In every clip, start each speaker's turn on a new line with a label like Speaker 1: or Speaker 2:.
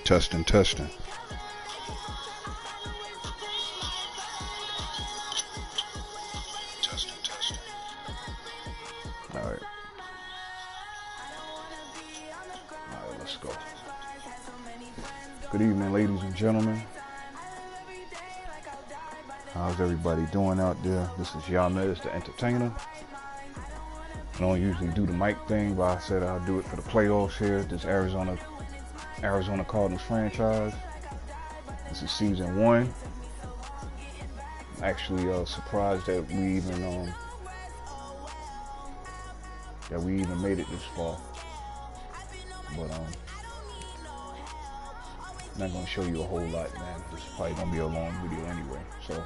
Speaker 1: Testing, testing. Testing, testing. All right. All right, let's go. Good evening, ladies and gentlemen. How's everybody doing out there? This is Yamez, the entertainer. I don't usually do the mic thing, but I said I'll do it for the playoffs here. This Arizona Cardinals franchise. This is season 1. I'm actually surprised that we even made it this far. But I'm not gonna show you a whole lot, man. This is probably gonna be a long video anyway. So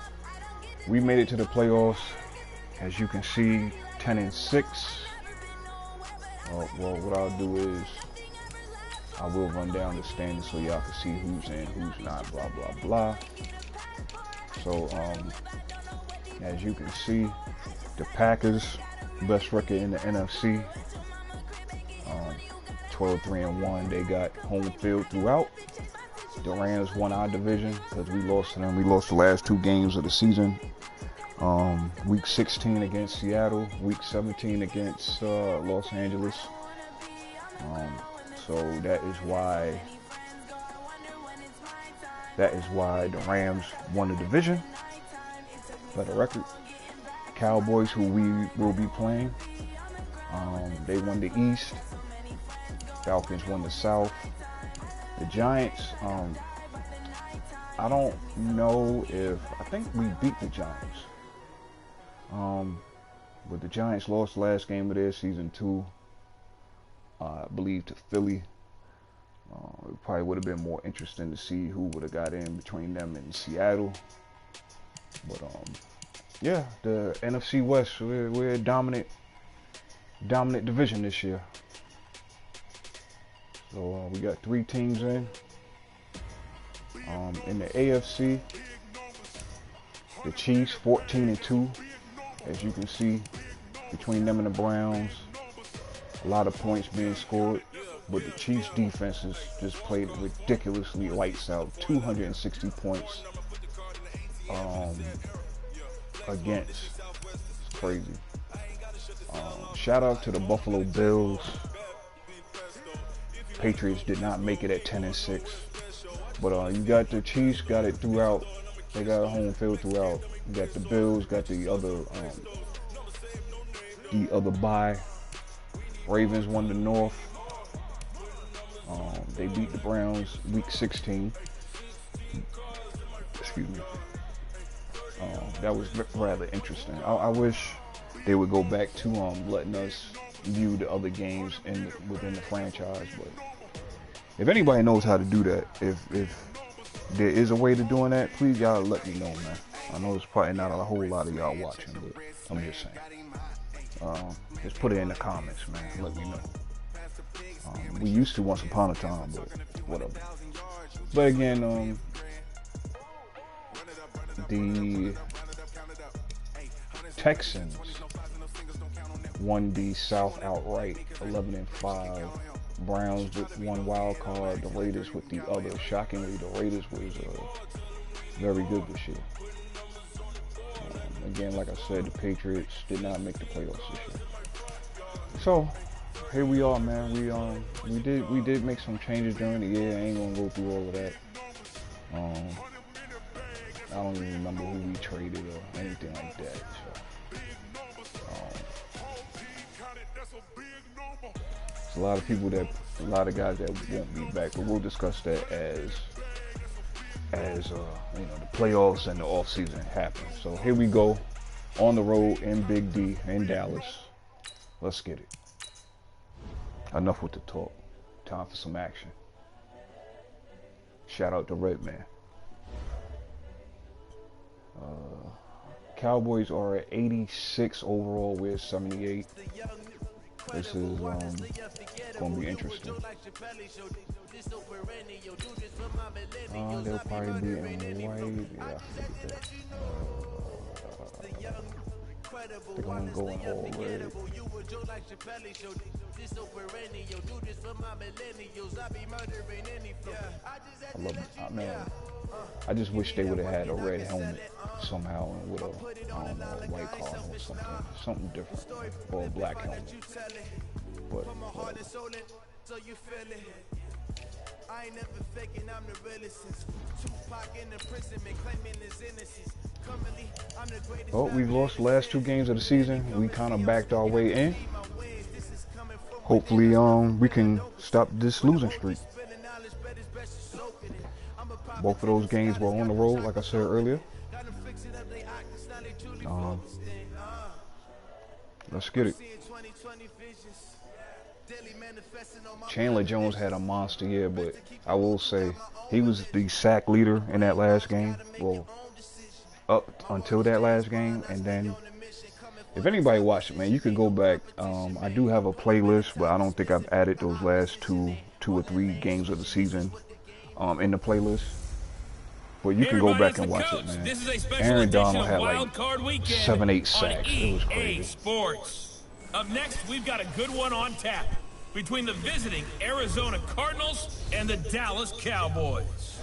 Speaker 1: we made it to the playoffs. As you can see, 10-6. Well, what I'll do is I will run down the standings so y'all can see who's in, who's not, blah, blah, blah. So, as you can see, the Packers, best record in the NFC, 12-3-1. They got home field throughout. The Rams won our division because we lost to them. We lost the last 2 games of the season. Week 16 against Seattle, week 17 against Los Angeles. So that is why the Rams won the division by the record. Cowboys, who we will be playing, they won the East. Falcons won the South. The Giants, I don't know I think we beat the Giants. But the Giants lost the last game of their season 2, I believe, to Philly. It probably would have been more interesting to see who would have got in between them and Seattle. But yeah, the NFC West, we're a dominant division this year. So we got 3 teams in. In the AFC, the Chiefs 14-2. As you can see, between them and the Browns, a lot of points being scored, but the Chiefs' defenses just played ridiculously lights out. 260 points against. It's crazy. Shout out to the Buffalo Bills. Patriots did not make it at 10-6, but you got the Chiefs, got it throughout. They got a home field throughout. You got the Bills, got the other bye. Ravens won the North. They beat the Browns week 16. Excuse me. That was rather interesting. I wish they would go back to letting us view the other games within the franchise. But if anybody knows how to do that, if there is a way to doing that, please y'all let me know, man. I know there's probably not a whole lot of y'all watching, but I'm just saying. Just put it in the comments, man. Let me know. We used to once upon a time, but whatever. But again, the Texans won the South outright, 11-5. Browns with 1 wild card, the Raiders with the other. Shockingly, the Raiders was very good this year. Again, like I said, the Patriots did not make the playoffs this year. So here we are, man. We did make some changes during the year. I ain't gonna go through all of that. I don't even remember who we traded or anything like that. So, a lot of guys that won't be back, but we'll discuss that as the playoffs and the off season happen. So here we go, on the road in Big D in Dallas. Let's get it. Enough with the talk. Time for some action. Shout out to Redman. Cowboys are at 86 overall. We're 78. This is gonna be interesting. They'll probably be in white. Yeah, look at that. They're gonna go in all red. I love it. Man, I just wish they would have had a red helmet somehow and with a, I don't know, a white collar or something different, or a black helmet. But I ain't never faking, I'm the realest since Tupac in the prison and claiming his innocence. Currently, I'm the greatest. Oh, we've lost the last 2 games of the season. We kind of backed our way in. Hopefully, we can stop this losing streak. Both of those games were on the road, like I said earlier. Let's get it. Chandler Jones had a monster year, but I will say he was the sack leader in that last game. Well, up until that last game, and then if anybody watched it, man, you could go back. I do have a playlist, but I don't think I've added those last two or three games of the season in the playlist. But you can go back and watch it, man. Aaron Donald had like 7-8 sacks. It was crazy.
Speaker 2: Sports. Up next, we've got a good one on tap between the visiting Arizona Cardinals and the Dallas Cowboys.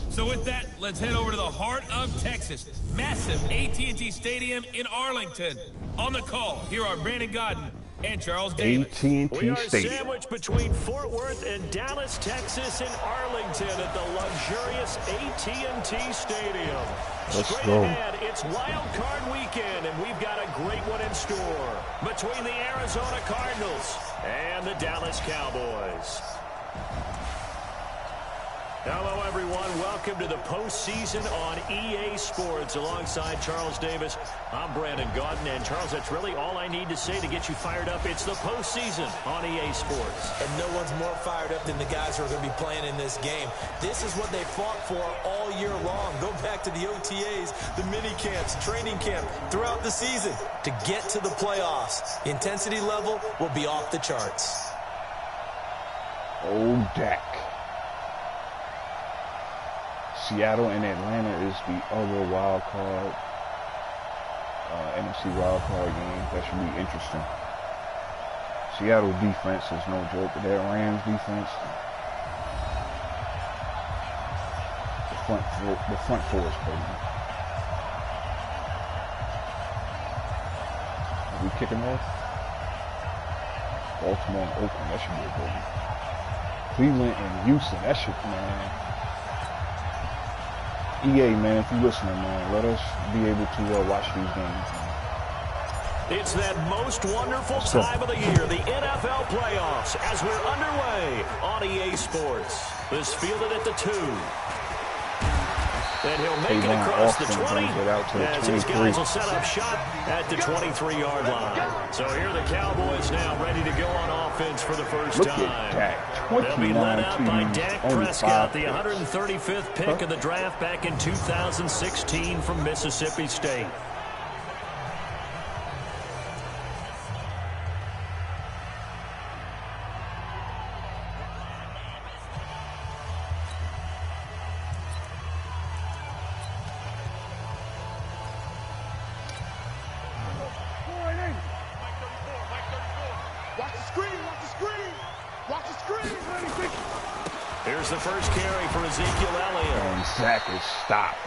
Speaker 2: So with that, let's head over to the heart of Texas. Massive AT&T Stadium in Arlington. On the call, here are Brandon Godden and Charles Davis.
Speaker 1: AT&T
Speaker 3: We are
Speaker 1: Stadium.
Speaker 3: sandwiched between Fort Worth and Dallas, Texas, and Arlington at the luxurious AT&T Stadium.
Speaker 1: Let's
Speaker 3: Straight
Speaker 1: go.
Speaker 3: ahead, it's Wildcard weekend, and we've got a great one in store between the Arizona Cardinals and the Dallas Cowboys. Hello, everyone. Welcome to the postseason on EA Sports. Alongside Charles Davis, I'm Brandon Godden. And, Charles, that's really all I need to say to get you fired up. It's the postseason on EA Sports.
Speaker 4: And no one's more fired up than the guys who are going to be playing in this game. This is what they fought for all year long. Go back to the OTAs, the mini camps, training camp, throughout the season to get to the playoffs. The intensity level will be off the charts.
Speaker 1: Oh, Dak. Seattle and Atlanta is the other wild card, NFC wild card game. That should be interesting. Seattle defense is no joke, but that Rams defense, the front four is crazy. Are we kicking off? Baltimore and Oakland, that should be a good one. Cleveland and Houston, that should, man. EA, man, if you're listening, man, let us be able to watch these games, man.
Speaker 3: It's that most wonderful time of the year, the NFL playoffs, as we're underway on EA Sports. This fielded at the 2. And he'll make it across the 20 as these guys will set up shop at the 23-yard line. So here are the Cowboys now ready to go on offense for the first
Speaker 1: Look
Speaker 3: time.
Speaker 1: at Dak.
Speaker 3: They'll be led out by Dak Prescott, the
Speaker 1: 5
Speaker 3: 135th pick of the draft back in 2016 from Mississippi State. Here's the first carry for Ezekiel Elliott.
Speaker 1: And Zach is stopped.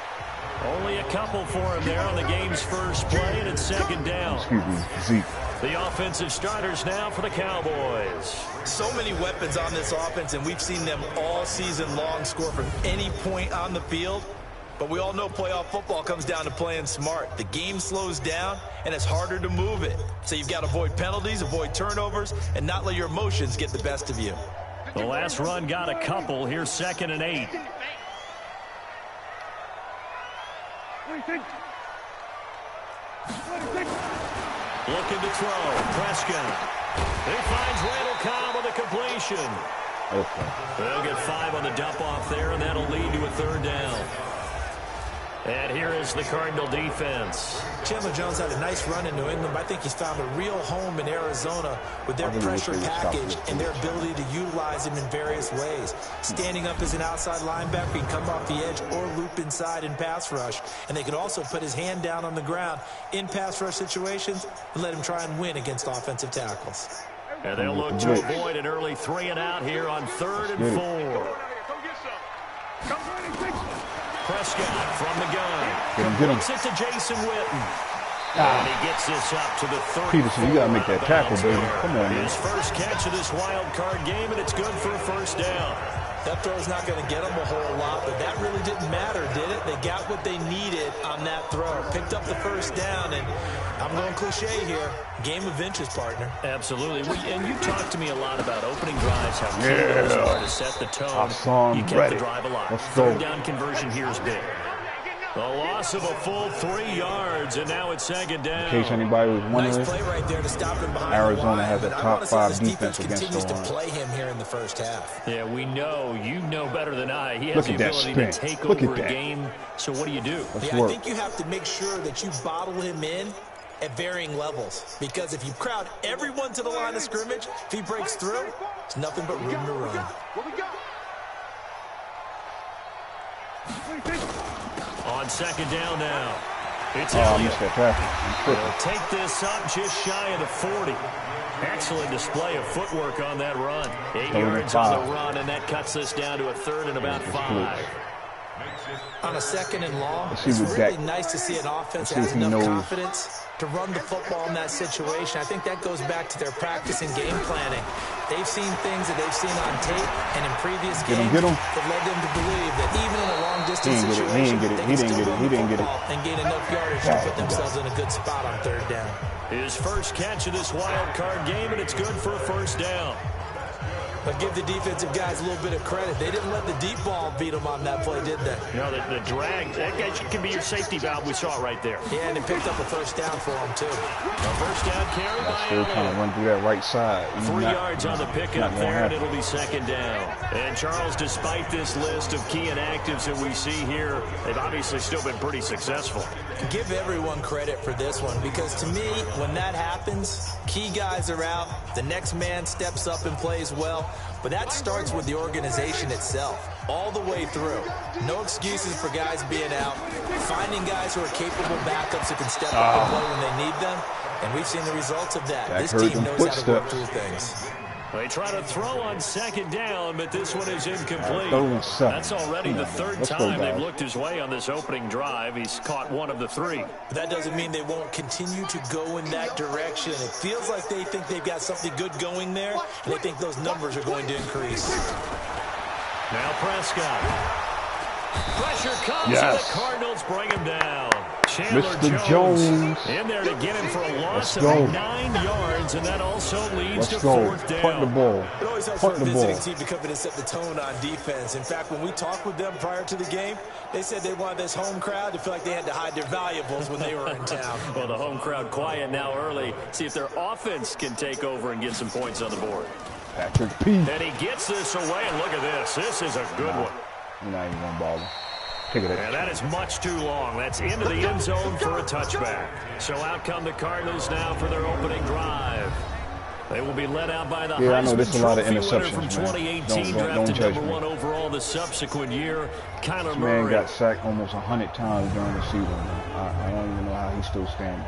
Speaker 3: Only a couple for him there on the game's first play, and it's second down.
Speaker 1: Excuse me, Zeke.
Speaker 3: The offensive starters now for the Cowboys.
Speaker 4: So many weapons on this offense, and we've seen them all season long score from any point on the field. But we all know playoff football comes down to playing smart. The game slows down, and it's harder to move it. So you've got to avoid penalties, avoid turnovers, and not let your emotions get the best of you.
Speaker 3: The last run got a couple. Here's 2nd and 8. Looking to throw. Prescott. He finds Randall Cobb with a completion.
Speaker 1: Okay.
Speaker 3: They'll get 5 on the dump off there, and that'll lead to a 3rd down. And here is the Cardinal defense.
Speaker 4: Chandler Jones had a nice run in New England, but I think he's found a real home in Arizona with their pressure package and their ability to utilize him in various ways. Standing up as an outside linebacker, he can come off the edge or loop inside in pass rush. And they can also put his hand down on the ground in pass rush situations and let him try and win against offensive tackles.
Speaker 3: And they'll look to avoid an early 3 and out here on 3rd and 4. Prescott from the gun.
Speaker 1: Get him.
Speaker 3: It to Jason Witten. And he gets this up to the 30.
Speaker 1: Peterson, you got to make that tackle, baby. Come on, man.
Speaker 3: His first catch of this wild card game, and it's good for a first down.
Speaker 4: That throw's not going to get them a whole lot, but that really didn't matter, did it? They got what they needed on that throw. Picked up the first down, and I'm going cliche here. Game of inches, partner.
Speaker 3: Absolutely. And you talked to me a lot about opening drives, how key those are to set the tone. You kept the drive alive. Third down conversion here is big. The loss of a full 3 yards, and now it's 2nd down.
Speaker 1: In case anybody was wondering,
Speaker 4: nice play right there to stop him behind
Speaker 1: Arizona has a top 5 defense against
Speaker 4: continues to play him here in the first half.
Speaker 3: Yeah, we know. You know better than I. He has
Speaker 1: Look
Speaker 3: the
Speaker 1: at that
Speaker 3: ability
Speaker 1: spin.
Speaker 3: to take
Speaker 1: Look
Speaker 3: over
Speaker 1: at
Speaker 3: a
Speaker 1: that.
Speaker 3: game. So what do you do?
Speaker 4: Yeah, I think you have to make sure that you bottle him in at varying levels. Because if you crowd everyone to the line of scrimmage, if he breaks through, it's nothing but room to run.
Speaker 3: On 2nd down now. It's
Speaker 1: I missed that tackle.
Speaker 3: They'll take this up just shy of the 40. Excellent display of footwork on that run. 8 yards on the run, and that cuts this down to a 3rd and about 5.
Speaker 4: On a 2nd and long, it's really nice to see an offense that has enough confidence to run the football in that situation. I think that goes back to their practice and game planning. They've seen things that they've seen on tape and in previous games that led them to believe that even in a long-distance situation, they can still run the football and gain enough yardage to put themselves in a good spot on 3rd down.
Speaker 3: His first catch of this wild card game, and it's good for a first down.
Speaker 4: But give the defensive guys a little bit of credit. They didn't let the deep ball beat them on that play, did they?
Speaker 3: No, the drag, that guy can be your safety valve. We saw it right there.
Speaker 4: Yeah, and it picked up a first down for him, too.
Speaker 3: A first down carry by
Speaker 1: still trying to run through that right side.
Speaker 3: 3 yards on the pickup there, and it'll be 2nd down. And, Charles, despite this list of key inactives that we see here, they've obviously still been pretty successful.
Speaker 4: Give everyone credit for this one, because to me, when that happens, key guys are out, the next man steps up and plays well. But that starts with the organization itself, all the way through. No excuses for guys being out, finding guys who are capable backups who can step up and play when they need them, and we've seen the results of that. This team knows how to work through things.
Speaker 3: They try to throw on 2nd down, but this one is incomplete. That's already the 3rd time they've looked his way on this opening drive. He's caught 1 of the 3.
Speaker 4: But that doesn't mean they won't continue to go in that direction. It feels like they think they've got something good going there, and they think those numbers are going to increase.
Speaker 3: Now Prescott. Pressure comes, and the Cardinals bring him down.
Speaker 1: Mr. Jones
Speaker 3: in there to get him for a loss of 9 yards, and that also leads to 4th down.
Speaker 1: Punt the ball.
Speaker 4: It always helps for a visiting team to come in and set the tone on defense. In fact, when we talked with them prior to the game, they said they wanted this home crowd to feel like they had to hide their valuables when they were in town.
Speaker 3: Well, the home crowd quiet now early. See if their offense can take over and get some points on the board.
Speaker 1: Patrick P.
Speaker 3: And he gets this away, and look at this. This is a good one.
Speaker 1: You're not even going to bother.
Speaker 3: And that is much too long. That's into the end zone for a touchback. So out come the Cardinals now for their opening drive. They will be led out by the Heisman Trophy winner from 2018, drafted #1 overall the subsequent year, Kyler Murray.
Speaker 1: Man got sacked almost 100 times during the season. I don't even know how he's still standing.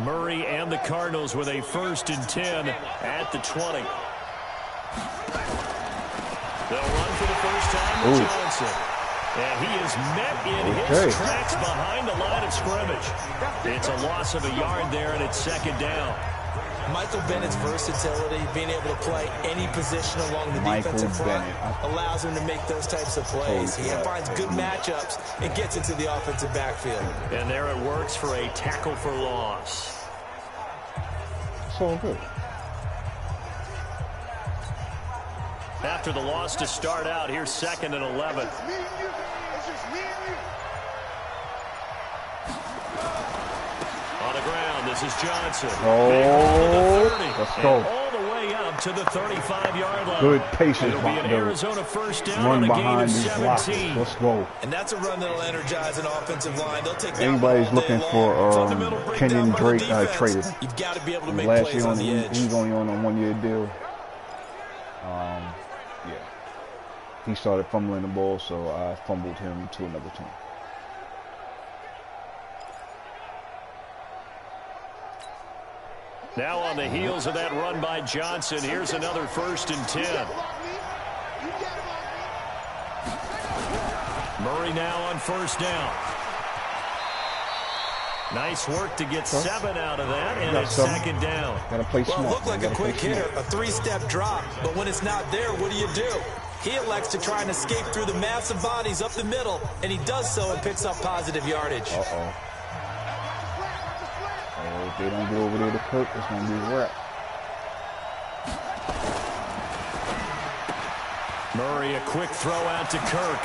Speaker 3: Murray and the Cardinals with a 1st and 10 at the 20. They'll run for the first time with Johnson. And he is met in his tracks behind the line of scrimmage. It's a loss of a yard there, and it's 2nd down.
Speaker 4: Michael Bennett's versatility, being able to play any position along the defensive front, allows him to make those types of plays. He finds good matchups and gets into the offensive backfield.
Speaker 3: And there it works for a tackle for loss.
Speaker 1: It's all good.
Speaker 3: After the loss to start out, here's 2nd and 11. On the ground, this is Johnson.
Speaker 1: Let's go.
Speaker 3: All the way up to the 35-yard line.
Speaker 1: Good patience.
Speaker 3: It'll be an Arizona first down
Speaker 1: run
Speaker 3: on a
Speaker 1: behind
Speaker 3: gain of
Speaker 1: these
Speaker 3: 17.
Speaker 1: blocks. Let's go.
Speaker 4: And that's a run that'll energize an offensive line. They'll take
Speaker 1: anybody's looking for Kenyon Drake traded.
Speaker 4: You've got to be able to make plays on the edge.
Speaker 1: He's only on a 1-year deal. Yeah. He started fumbling the ball, so I fumbled him to another team.
Speaker 3: Now on the heels of that run by Johnson, here's another 1st and 10. Murray now on 1st down. Nice work to get 7 out of that, and it's 2nd down.
Speaker 1: Gotta play smart.
Speaker 4: Well, it looked like a quick hitter, a 3-step drop, but when it's not there, what do? He elects to try and escape through the massive bodies up the middle, and he does so and picks up positive yardage.
Speaker 1: Uh-oh. If they don't get over there to Kirk, it's going to be a wrap.
Speaker 3: Murray, a quick throw out to Kirk.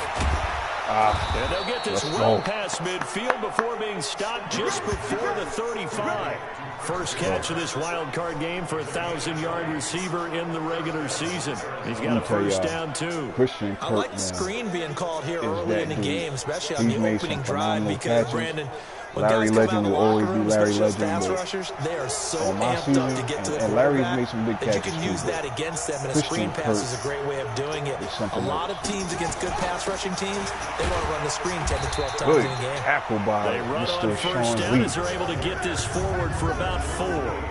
Speaker 3: And they'll get this well past midfield before being stopped just before the 35. First catch of this wild card game for a 1,000-yard receiver in the regular season. He's got a 1st down, too.
Speaker 1: Christian Kirk,
Speaker 4: I like the screen being called here early in the game, especially on the opening drive, because, Brandon,
Speaker 1: Larry Legend will always be Larry Legend.
Speaker 4: Rushers, they are so amped up to get to the
Speaker 1: and Larry's made some big catches.
Speaker 4: You can use that against them, and a screen pass is a great way of doing it. A lot of teams against good pass rushing teams, they want to run the screen 10 to 12 times in a game.
Speaker 1: Tackle by
Speaker 3: they run
Speaker 1: Mr.
Speaker 3: on 1st down as they're able to get this forward for about 4.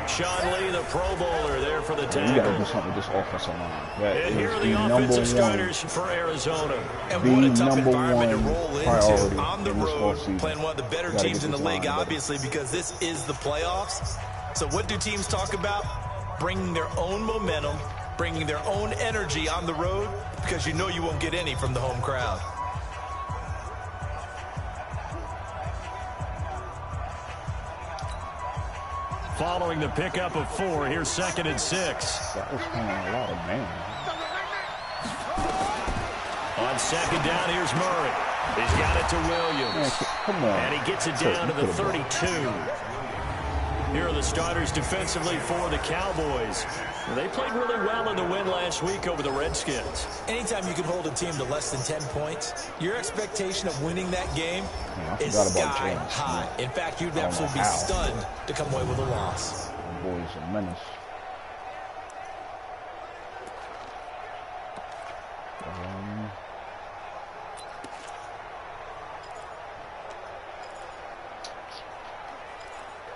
Speaker 3: Sean Lee, the Pro Bowler, there for the tackle.
Speaker 1: You got to do something with this offensive line. That
Speaker 3: and
Speaker 1: is
Speaker 3: here are the offensive starters for Arizona.
Speaker 4: And what a tough environment to
Speaker 1: #1
Speaker 4: roll into on the road, playing one of the better teams in the league, obviously, because this is the playoffs. So what do teams talk about? Bringing their own momentum, bringing their own energy on the road, because you know you won't get any from the home crowd.
Speaker 3: Following the pickup of 4, here's 2nd and 6.
Speaker 1: That was kind of a lot of man.
Speaker 3: On 2nd down, here's Murray. He's got it to Williams.
Speaker 1: Come on.
Speaker 3: And he gets it down to the 32. Here are the starters defensively for the Cowboys. They played really well in the win last week over the Redskins.
Speaker 4: Anytime you can hold a team to less than 10 points, your expectation of winning that game is sky high. In fact, you'd absolutely be stunned to come away with a loss.
Speaker 1: The boys a menace.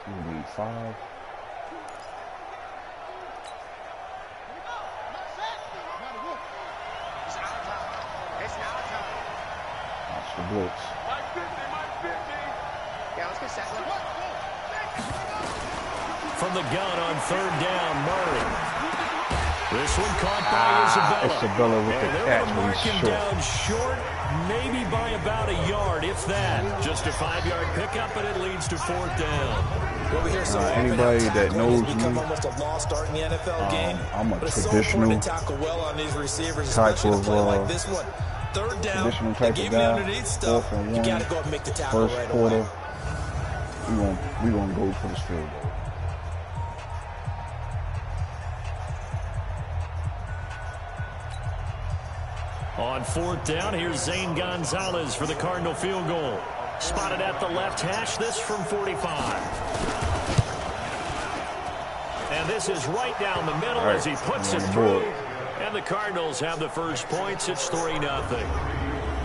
Speaker 1: We need 5. That's the blitz.
Speaker 3: From the gun on 3rd down, Murray. This one caught by Isabella.
Speaker 1: Isabella with the catch.
Speaker 3: And mark him down short, maybe by about a yard, if that. Just a 5-yard pickup, but it leads to 4th down.
Speaker 4: Well, we hear so
Speaker 1: anybody that knows me,
Speaker 4: almost a lost start in the NFL game.
Speaker 1: I'm a
Speaker 4: but
Speaker 1: traditional
Speaker 4: it's so tackle well on these receivers,
Speaker 1: type
Speaker 4: especially
Speaker 1: of
Speaker 4: play like this one. 3rd down,
Speaker 1: traditional type of guy. 4th and 1.
Speaker 4: You got to go and make the tackle
Speaker 1: First
Speaker 4: right
Speaker 1: quarter.
Speaker 4: away.
Speaker 1: We gonna go for this field goal.
Speaker 3: On 4th down, here's Zane Gonzalez for the Cardinal field goal. Spotted at the left hash, this from 45. And this is right down the middle as he puts it through. And the Cardinals have the first points. It's 3-0.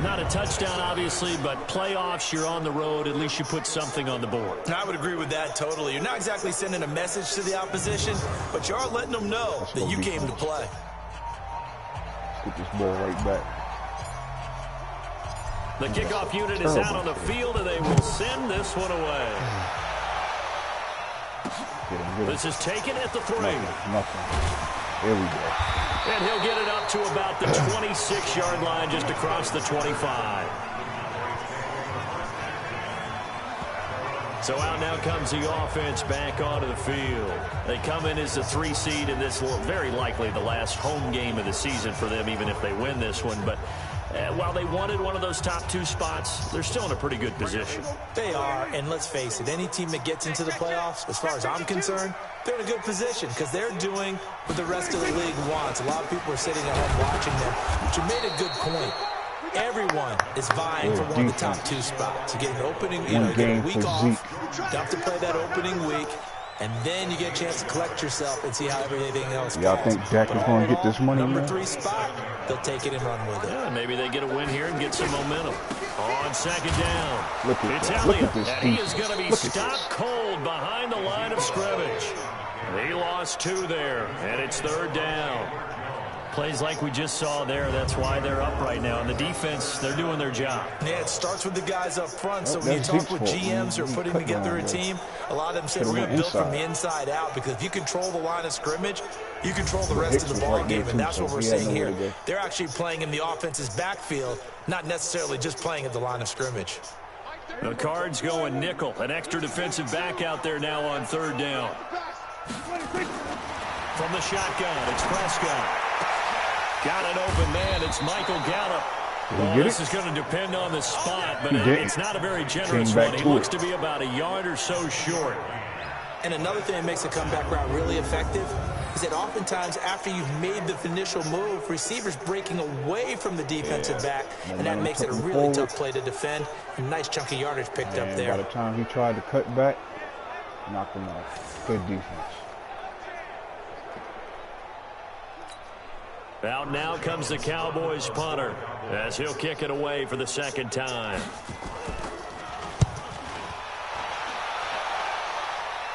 Speaker 3: Not a touchdown, obviously, but playoffs, you're on the road. At least you put something on the board.
Speaker 4: I would agree with that totally. You're not exactly sending a message to the opposition, but you are letting them know that you came to play.
Speaker 1: Let's get this ball right back.
Speaker 3: The kickoff unit is out on the field, and they will send this one away. This is taken at the 3.
Speaker 1: Nothing. There we go.
Speaker 3: And he'll get it up to about the 26-yard line, just across the 25. So out now comes the offense back onto the field. They come in as the 3 seed, and this will very likely the last home game of the season for them, even if they win this one. But while they wanted one of those top 2 spots, they're still in a pretty good position.
Speaker 4: They are, and let's face it, any team that gets into the playoffs, as far as I'm concerned, they're in a good position because they're doing what the rest of the league wants. A lot of people are sitting at home watching them, but you made a good point. Everyone is vying for one of the top 2 spots. You get an opening, you get a week off. You have to play that opening week. And then you get a chance to collect yourself and see how everything else goes.
Speaker 1: Y'all think Dak is going to get this money?
Speaker 4: Number 3 spot, they'll take it and run with it.
Speaker 3: Yeah, maybe they get a win here and get some momentum. On second down,
Speaker 1: Look at
Speaker 3: it's
Speaker 1: that.
Speaker 3: Elliott,
Speaker 1: Look at this
Speaker 3: and he is
Speaker 1: defense.
Speaker 3: going to be
Speaker 1: Look at
Speaker 3: stopped cold behind the line of scrimmage. He lost 2 there, and it's third down. Plays like we just saw there, that's why they're up right now. And the defense, they're doing their job.
Speaker 4: Yeah, it starts with the guys up front. So when you talk with GMs who are putting together a team, a lot of them say we're going to build from the inside out, because if you control the line of scrimmage, you control the rest of the ball game, and that's what we're seeing here. They're actually playing in the offense's backfield, not necessarily just playing at the line of scrimmage.
Speaker 3: The Cards going nickel. An extra defensive back out there now on third down. From the shotgun, it's Prescott. Got an open man. It's Michael Gallup. Well, this is going to depend on the spot, but it's not a very generous one. He looks to be about a yard or so short.
Speaker 4: And another thing that makes the comeback route really effective is that oftentimes after you've made the initial move, receivers breaking away from the defensive back, and that makes it a really tough play to defend. A nice chunk of yardage picked up there.
Speaker 1: By the time he tried to cut back, knocked him off. Good defense.
Speaker 3: Out now comes the Cowboys punter as he'll kick it away for the second time.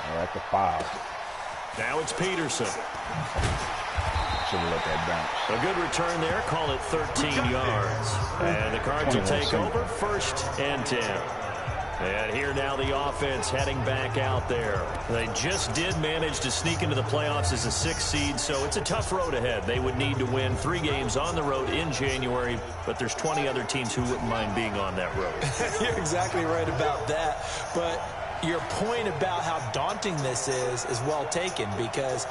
Speaker 1: They're at the 5.
Speaker 3: Now it's Peterson.
Speaker 1: Should have let that bounce.
Speaker 3: A good return there. Call it 13 yards. And the Cards will take over 1st and 10. And here now the offense heading back out there. They just did manage to sneak into the playoffs as a 6th seed, so it's a tough road ahead. They would need to win 3 games on the road in January, but there's 20 other teams who wouldn't mind being on that road.
Speaker 4: You're exactly right about that. But your point about how daunting this is well taken, because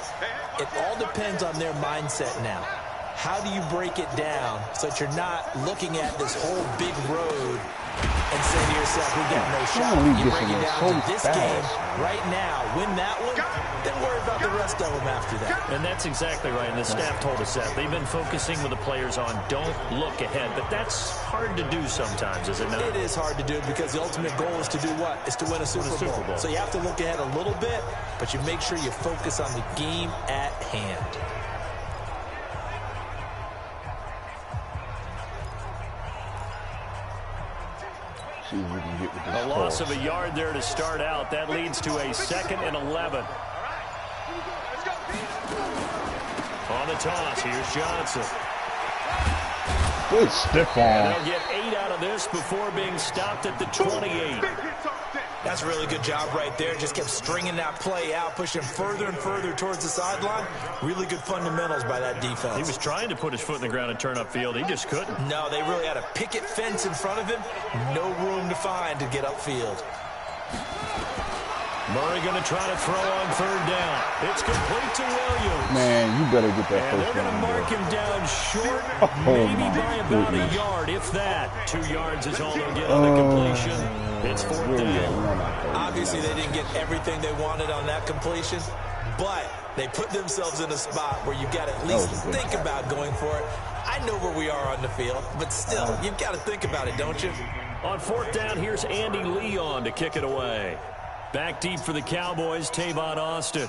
Speaker 4: it all depends on their mindset now. How do you break it down so that you're not looking at this whole big road and say to yourself, we got no shot? You break it down to this game right now, win that one, then worry about the rest of them after that.
Speaker 3: And that's exactly right, and the staff told us that. They've been focusing with the players on don't look ahead, but that's hard to do sometimes, is it not?
Speaker 4: It is hard to do, because the ultimate goal is to do what? Is to win a Super Bowl. So you have to look ahead a little bit, but you make sure you focus on the game at hand.
Speaker 3: A loss of a yard there to start out. That leads to a 2nd and 11. On the toss, here's Johnson.
Speaker 1: Good stiff arm.
Speaker 3: And they'll get 8 out of this before being stopped at the 28.
Speaker 4: That's a really good job right there. Just kept stringing that play out, pushing further and further towards the sideline. Really good fundamentals by that defense.
Speaker 3: He was trying to put his foot in the ground and turn upfield. He just couldn't.
Speaker 4: No, they really had a picket fence in front of him. No room to find to get upfield.
Speaker 3: Murray going to try to throw on third down. It's complete to Williams.
Speaker 1: Man, you better get that
Speaker 3: and
Speaker 1: first
Speaker 3: they're going to mark him down short, maybe by about a yard, if that. 2 yards is all they'll get on the completion. It's 4th down.
Speaker 4: Obviously, they didn't get everything they wanted on that completion, but they put themselves in a spot where you've got to at least think about going for it. I know where we are on the field, but still, you've got to think about it, don't you?
Speaker 3: On 4th down, here's Andy Leon to kick it away. Back deep for the Cowboys, Tavon Austin.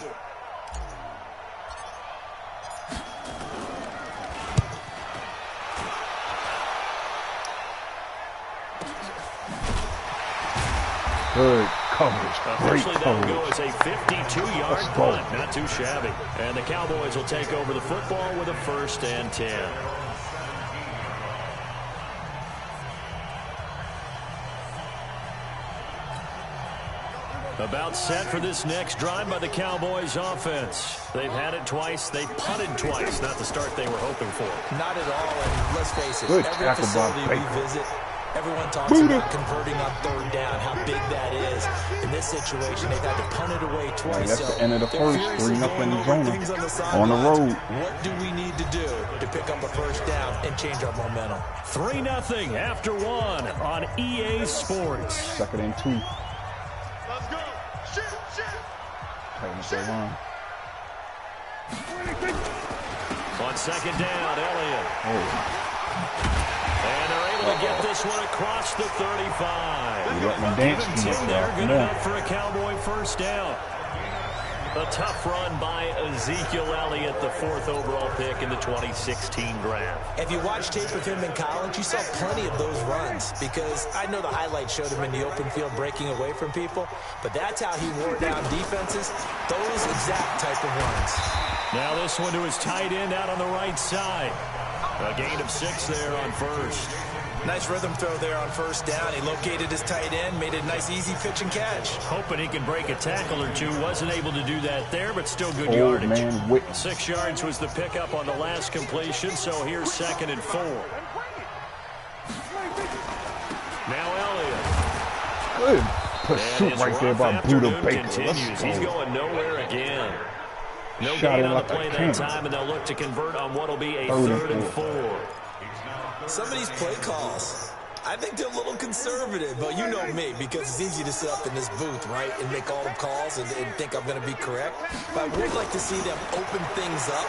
Speaker 1: Good coverage. Great
Speaker 3: Officially, that'll go as a 52-yard punt. Not too shabby. And the Cowboys will take over the football with a 1st and 10. About set for this next drive by the Cowboys offense. They've had it twice. They've punted twice. Not the start they were hoping for.
Speaker 4: Not at all. And let's face it,
Speaker 1: Good
Speaker 4: every facility we visit, everyone talks about converting on third down, how big that is. In this situation, they've had to punt it away twice.
Speaker 1: That's the end of the first. 3-0 in the zone. On the road.
Speaker 4: What do we need to do to pick up a first down and change our momentum?
Speaker 3: 3-0 after 1 on EA Sports.
Speaker 1: 2nd and 2.
Speaker 3: On 2nd down, Elliott. And they're able to get this one across the 35.
Speaker 1: You let them dance too much.
Speaker 3: They're good enough for a Cowboy first down. A tough run by Ezekiel Elliott, the 4th overall pick in the 2016 draft.
Speaker 4: If you watch tape of him in college, you saw plenty of those runs, because I know the highlights showed him in the open field breaking away from people, but that's how he wore down defenses, those exact type of runs.
Speaker 3: Now this one to his tight end out on the right side. A gain of 6 there on first.
Speaker 4: Nice rhythm throw there on first down. He located his tight end, made a nice easy pitch and catch.
Speaker 3: Hoping he could break a tackle or two. Wasn't able to do that there, but still good yardage.
Speaker 1: Man,
Speaker 3: 6 yards was the pickup on the last completion, so here's 2nd and 4. Now Elliott.
Speaker 1: Good pursuit right there by Buda Baker.
Speaker 3: Continues. He's going nowhere again. No
Speaker 1: Shot
Speaker 3: gain
Speaker 1: him
Speaker 3: on
Speaker 1: like
Speaker 3: the play
Speaker 1: a
Speaker 3: that
Speaker 1: cannon.
Speaker 3: time, and they'll look to convert on what will be a 3rd and 4.
Speaker 4: Some of these play calls, I think they're a little conservative, but you know me, because it's easy to sit up in this booth, right, and make all the calls and think I'm going to be correct. But I would like to see them open things up,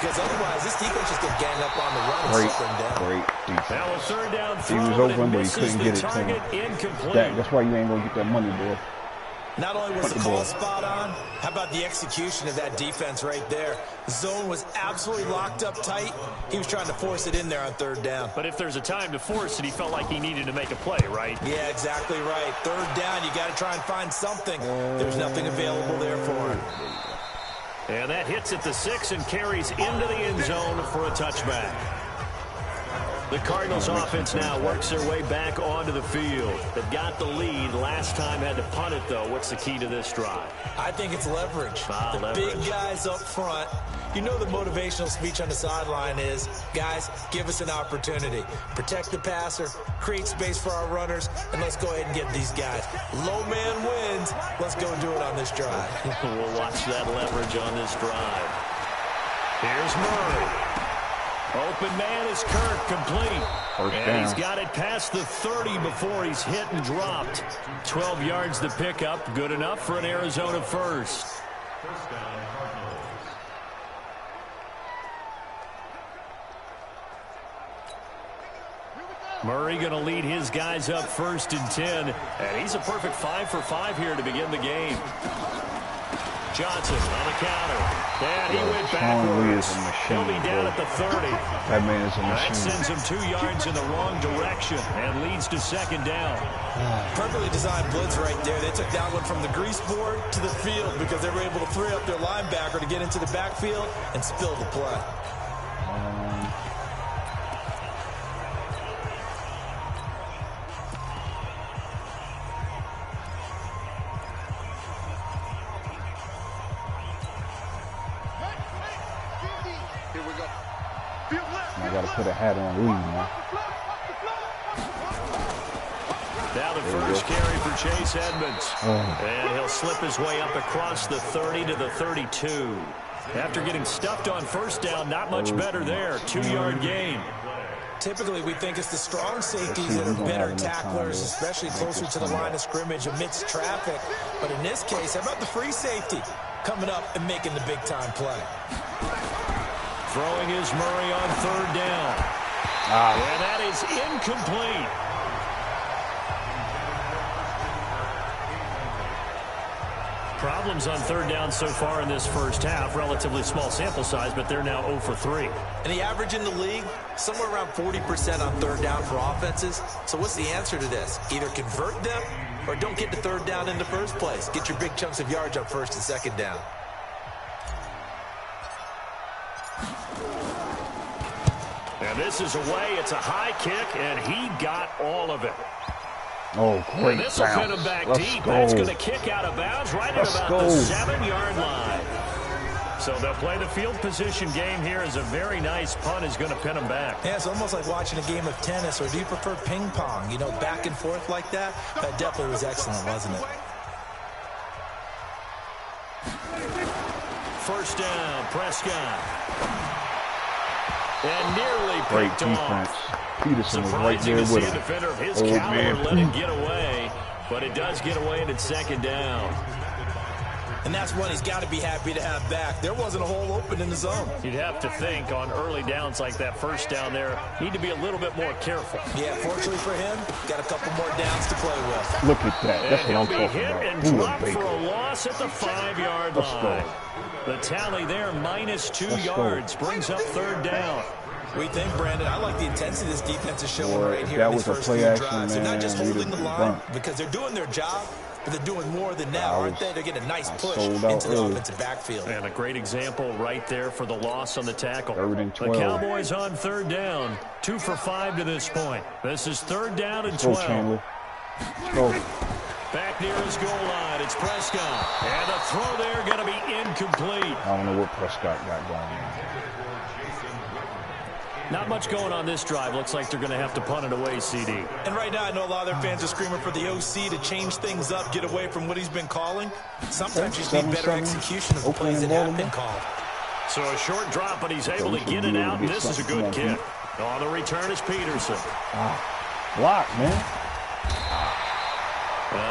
Speaker 4: because otherwise this defense just get gang up on the run and shut them down.
Speaker 1: Great defense.
Speaker 3: Now a 3rd down
Speaker 1: He
Speaker 3: throw,
Speaker 1: was open, but he couldn't get it to him.
Speaker 3: Incomplete.
Speaker 1: That's why you ain't going to get that money, boy.
Speaker 4: Not only was the call spot on, how about the execution of that defense right there? The zone was absolutely locked up tight. He was trying to force it in there on 3rd down.
Speaker 3: But if there's a time to force it, he felt like he needed to make a play, right?
Speaker 4: Yeah, exactly right. 3rd down, you got to try and find something. There's nothing available there for him.
Speaker 3: And that hits at the 6 and carries into the end zone for a touchback. The Cardinals offense now works their way back onto the field. They've got the lead. Last time had to punt it, though. What's the key to this drive?
Speaker 4: I think it's leverage.
Speaker 3: Leverage.
Speaker 4: Big guys up front. You know the motivational speech on the sideline is, guys, give us an opportunity. Protect the passer, create space for our runners, and let's go ahead and get these guys. Low man wins. Let's go do it on this drive.
Speaker 3: We'll watch that leverage on this drive. Here's Murray. Open man is Kirk, complete. And he's got it past the 30 before he's hit and dropped. 12 yards to pick up, good enough for an Arizona first. Murray going to lead his guys up 1st and 10. And he's a perfect 5 for 5 here to begin the game. Johnson on the counter. And he went backwards. He'll be down at the 30.
Speaker 1: That man is a
Speaker 3: That
Speaker 1: machine.
Speaker 3: sends him 2 yards in the wrong direction and leads to 2nd down.
Speaker 4: Perfectly designed blitz right there. They took that one from the grease board to the field because they were able to free up their linebacker to get into the backfield and spill the play.
Speaker 1: I got to put a hat on Lee, man.
Speaker 3: Now the first carry for Chase Edmonds. And he'll slip his way up across the 30 to the 32. After getting stuffed on 1st down, not much better there. 2-yard gain.
Speaker 4: Typically, we think it's the strong safeties that are better tacklers, especially closer to the line of scrimmage amidst traffic. But in this case, how about the free safety coming up and making the big-time play?
Speaker 3: Throwing is Murray on 3rd down. And that is incomplete. Problems on 3rd down so far in this first half. Relatively small sample size, but they're now 0 for 3.
Speaker 4: And the average in the league, somewhere around 40% on 3rd down for offenses. So what's the answer to this? Either convert them or don't get to 3rd down in the first place. Get your big chunks of yards up 1st and 2nd down.
Speaker 3: And this is away. It's a high kick, and he got all of it.
Speaker 1: Oh, great
Speaker 3: This will pin him back deep. That's going to kick out of bounds right at about the 7-yard line. So they'll play the field position game here as a very nice punt is going to pin him back.
Speaker 4: Yeah, it's almost like watching a game of tennis, or do you prefer ping pong? You know, back and forth like that? That definitely was excellent, wasn't it?
Speaker 3: 1st down, Prescott. And nearly
Speaker 1: Great
Speaker 3: picked
Speaker 1: defense.
Speaker 3: off.
Speaker 1: Peterson was right
Speaker 3: Surprising
Speaker 1: there
Speaker 3: to
Speaker 1: with
Speaker 3: see a
Speaker 1: him.
Speaker 3: defender of his
Speaker 1: Old
Speaker 3: caliber
Speaker 1: man.
Speaker 3: let it get away, but it does get away and it's 2nd down.
Speaker 4: And that's one he's got to be happy to have back. There wasn't a hole open in the zone.
Speaker 3: You'd have to think on early downs like that, first down there, need to be a little bit more careful.
Speaker 4: Yeah, fortunately for him, got a couple more downs to play with.
Speaker 1: Look at that. That's what I'm talking
Speaker 3: hit
Speaker 1: about.
Speaker 3: and dropped for a loss at the 5-yard line. The tally there, -2 yards, brings up third down.
Speaker 4: We think, Brandon, I like the intensity this defense is showing right here in these first few drives. They're not just holding the line because they're doing their job, but they're doing more than that, aren't they? They're getting a nice push into the offensive backfield.
Speaker 3: And a great example right there for the loss on the tackle.
Speaker 1: The
Speaker 3: Cowboys on third down, 2 for 5 to this point. This is third down and 12.
Speaker 1: Go.
Speaker 3: Back near his goal line, it's Prescott. And the throw there going to be incomplete.
Speaker 1: I don't know what Prescott got going on.
Speaker 3: Not much going on this drive. Looks like they're going to have to punt it away, CD.
Speaker 4: And right now, I know a lot of their fans are screaming for the OC to change things up, get away from what he's been calling. Sometimes you just need better execution of the plays that have been called.
Speaker 3: So a short drop, but he's able to get it out, and this is a good kick. On the return is Peterson.
Speaker 1: Block, man.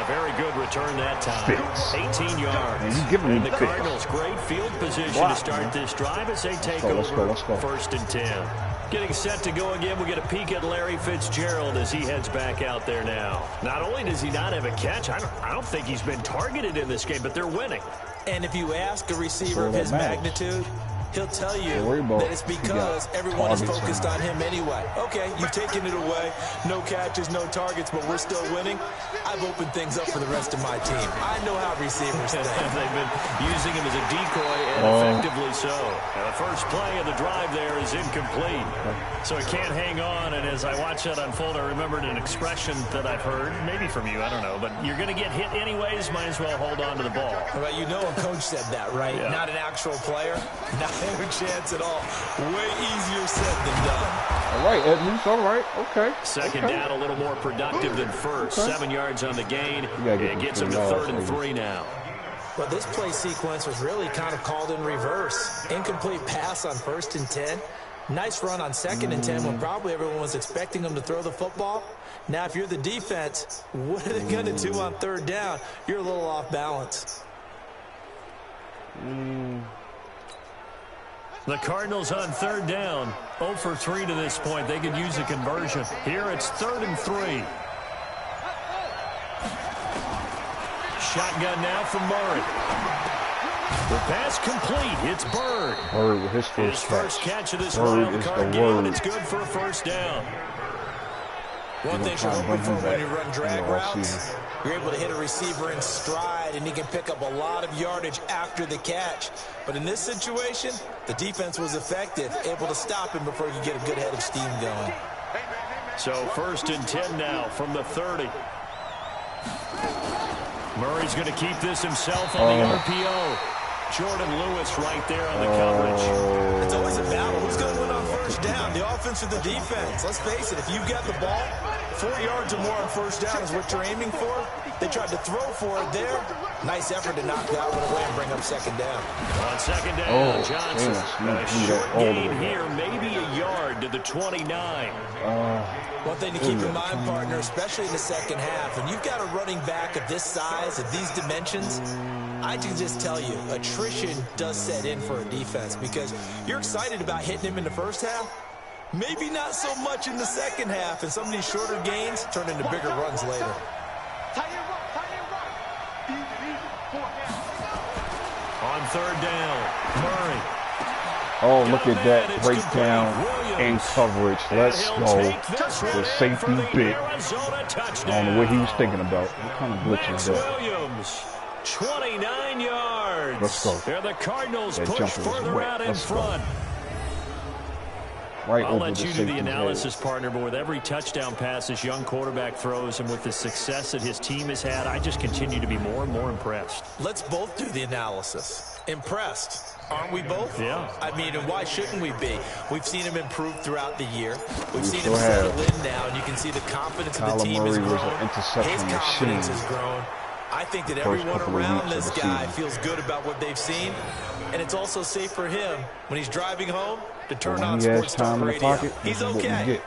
Speaker 3: Very good return that time. 18 yards.
Speaker 1: Man, you giving me
Speaker 3: the Cardinals, great field position to start this drive as they take over.
Speaker 1: Let's go.
Speaker 3: First and 10. Getting set to go again. We get a peek at Larry Fitzgerald as he heads back out there now. Not only does he not have a catch, I don't think he's been targeted in this game, but they're winning.
Speaker 4: And if you ask a receiver of his magnitude, he'll tell you that it's because everyone is focused on him anyway. Okay, you've taken it away. No catches, no targets, but we're still winning. I've opened things up for the rest of my team. I know how receivers think.
Speaker 3: They've been using him as a decoy, and effectively so. And the first play of the drive there is incomplete. So it can't hang on, and as I watch that unfold, I remembered an expression that I've heard, maybe from you, I don't know, but you're going to get hit anyways, might as well hold on to the ball.
Speaker 4: Well, you know a coach said that, right?
Speaker 3: Yeah.
Speaker 4: Not an actual player. Not no chance at all. Way easier said than done.
Speaker 1: All right, Edmonds. All right. Okay.
Speaker 3: Second down, a little more productive than first. 7 yards on the gain. It gets him to 3rd and 3 now.
Speaker 4: Well, this play sequence was really kind of called in reverse. Incomplete pass on 1st and 10. Nice run on 2nd and 10 when probably everyone was expecting him to throw the football. Now, if you're the defense, what are they going to do on 3rd down? You're a little off balance.
Speaker 3: The Cardinals on 3rd down, 0 for 3 to this point. They could use a conversion. Here it's 3rd and 3. Shotgun now from Murray. The pass complete. It's Bird.
Speaker 1: Bird with his first
Speaker 3: catch of this
Speaker 1: Bird
Speaker 3: wild card game, and it's good for a first down.
Speaker 4: One thing you're hoping for when you run drag routes, you're able to hit a receiver in stride, and he can pick up a lot of yardage after the catch. But in this situation, the defense was effective, able to stop him before you get a good head of steam going.
Speaker 3: So 1st and 10 now from the 30. Murray's going to keep this himself on the RPO. Jordan Lewis right there on the coverage.
Speaker 4: It's always a battle. Who's going to win on 1st down? The offense or the defense? Let's face it, if you've got the ball, 4 yards or more on 1st down is what you're aiming for. They tried to throw for it there. Nice effort to knock that one away and bring up 2nd down.
Speaker 3: On 2nd down, Johnson. A short gain here, maybe a yard to the 29.
Speaker 4: One thing to keep in mind, partner, especially in the 2nd half, when you've got a running back of this size, of these dimensions, I can just tell you, attrition does set in for a defense because you're excited about hitting him in the 1st half. Maybe not so much in the 2nd half, and some of these shorter gains turn into bigger runs later.
Speaker 3: On 3rd down, Murray.
Speaker 1: Oh, look at that breakdown and coverage. Let's go. The safety bit. I don't know what he was thinking about. What kind of glitch is that?
Speaker 3: Williams, 29 yards.
Speaker 1: Let's go.
Speaker 3: There the Cardinals
Speaker 1: That
Speaker 3: push
Speaker 1: jumper was
Speaker 3: further
Speaker 1: wet.
Speaker 3: out in
Speaker 1: Let's go.
Speaker 3: front.
Speaker 1: Right
Speaker 3: I'll
Speaker 1: over
Speaker 3: let
Speaker 1: the
Speaker 3: you do the
Speaker 1: safety's
Speaker 3: analysis,
Speaker 1: head.
Speaker 3: partner, but with every touchdown pass this young quarterback throws and with the success that his team has had, I just continue to be more and more impressed.
Speaker 4: Let's both do the analysis. Impressed. Aren't we both?
Speaker 3: Yeah.
Speaker 4: I mean, and why shouldn't we be? We've seen him improve throughout the year. We've seen
Speaker 1: sure
Speaker 4: him settle
Speaker 1: have.
Speaker 4: in now, and you can see the confidence of the
Speaker 1: Kyler
Speaker 4: team has
Speaker 1: Murray was
Speaker 4: grown.
Speaker 1: an interception
Speaker 4: His confidence
Speaker 1: machine.
Speaker 4: has grown. I think that
Speaker 1: First
Speaker 4: everyone
Speaker 1: couple of
Speaker 4: around
Speaker 1: weeks of
Speaker 4: this
Speaker 1: the
Speaker 4: guy
Speaker 1: season.
Speaker 4: feels good about what they've seen, and it's also safe for him when he's driving home to turn
Speaker 1: When
Speaker 4: on
Speaker 1: he has
Speaker 4: Sports Talk
Speaker 1: time in the
Speaker 4: Radio.
Speaker 1: pocket,
Speaker 4: He's
Speaker 1: this is what we
Speaker 4: okay.
Speaker 1: get.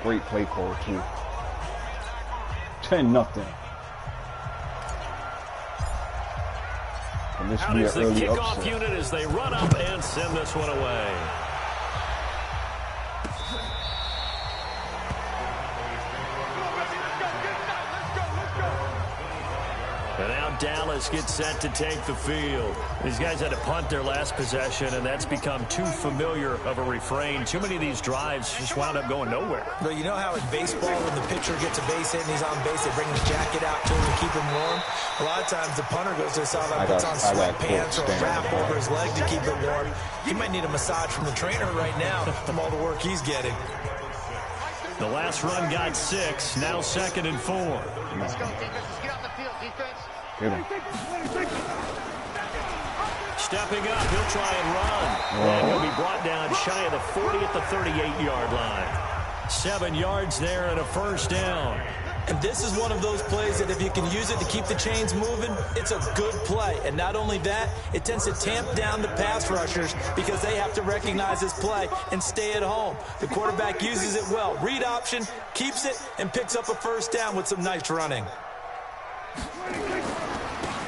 Speaker 1: Great play call, too. 10-0. This
Speaker 3: Out
Speaker 1: be
Speaker 3: is
Speaker 1: an
Speaker 3: the
Speaker 1: early
Speaker 3: kickoff
Speaker 1: upset.
Speaker 3: unit as they run up and send this one away. And now Dallas gets set to take the field. These guys had to punt their last possession, and that's become too familiar of a refrain. Too many of these drives just wound up going nowhere.
Speaker 4: But you know how in baseball, when the pitcher gets a base hit and he's on base, they bring the jacket out to him to keep him warm? A lot of times the punter goes to the sideline, puts on sweatpants or a wrap over his leg to keep it warm. He might need a massage from the trainer right now from all the work he's getting.
Speaker 3: The last run got 6, now 2nd and 4.
Speaker 5: Let's go, defense. Let's get off the field, defense.
Speaker 1: Get him.
Speaker 3: Stepping up, he'll try and run. And he'll be brought down shy of the 40 at the 38-yard line. 7 yards there and a first down.
Speaker 4: And this is one of those plays that if you can use it to keep the chains moving, it's a good play. And not only that, it tends to tamp down the pass rushers because they have to recognize this play and stay at home. The quarterback uses it well. Read option, keeps it, and picks up a first down with some nice running.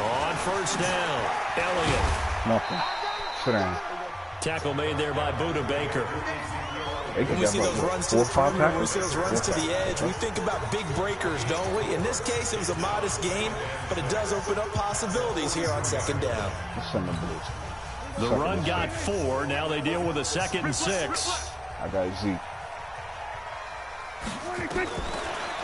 Speaker 3: On first down, Elliott.
Speaker 1: Nothing. Sit down.
Speaker 3: Tackle made there by Buda Baker.
Speaker 4: When we see those runs to the perimeter, when we see those runs to the edge, we think about big breakers, don't we? In this case, it was a modest gain, but it does open up possibilities here on second down.
Speaker 3: The run got 4. Now they deal with a 2nd and 6.
Speaker 1: I got Zeke.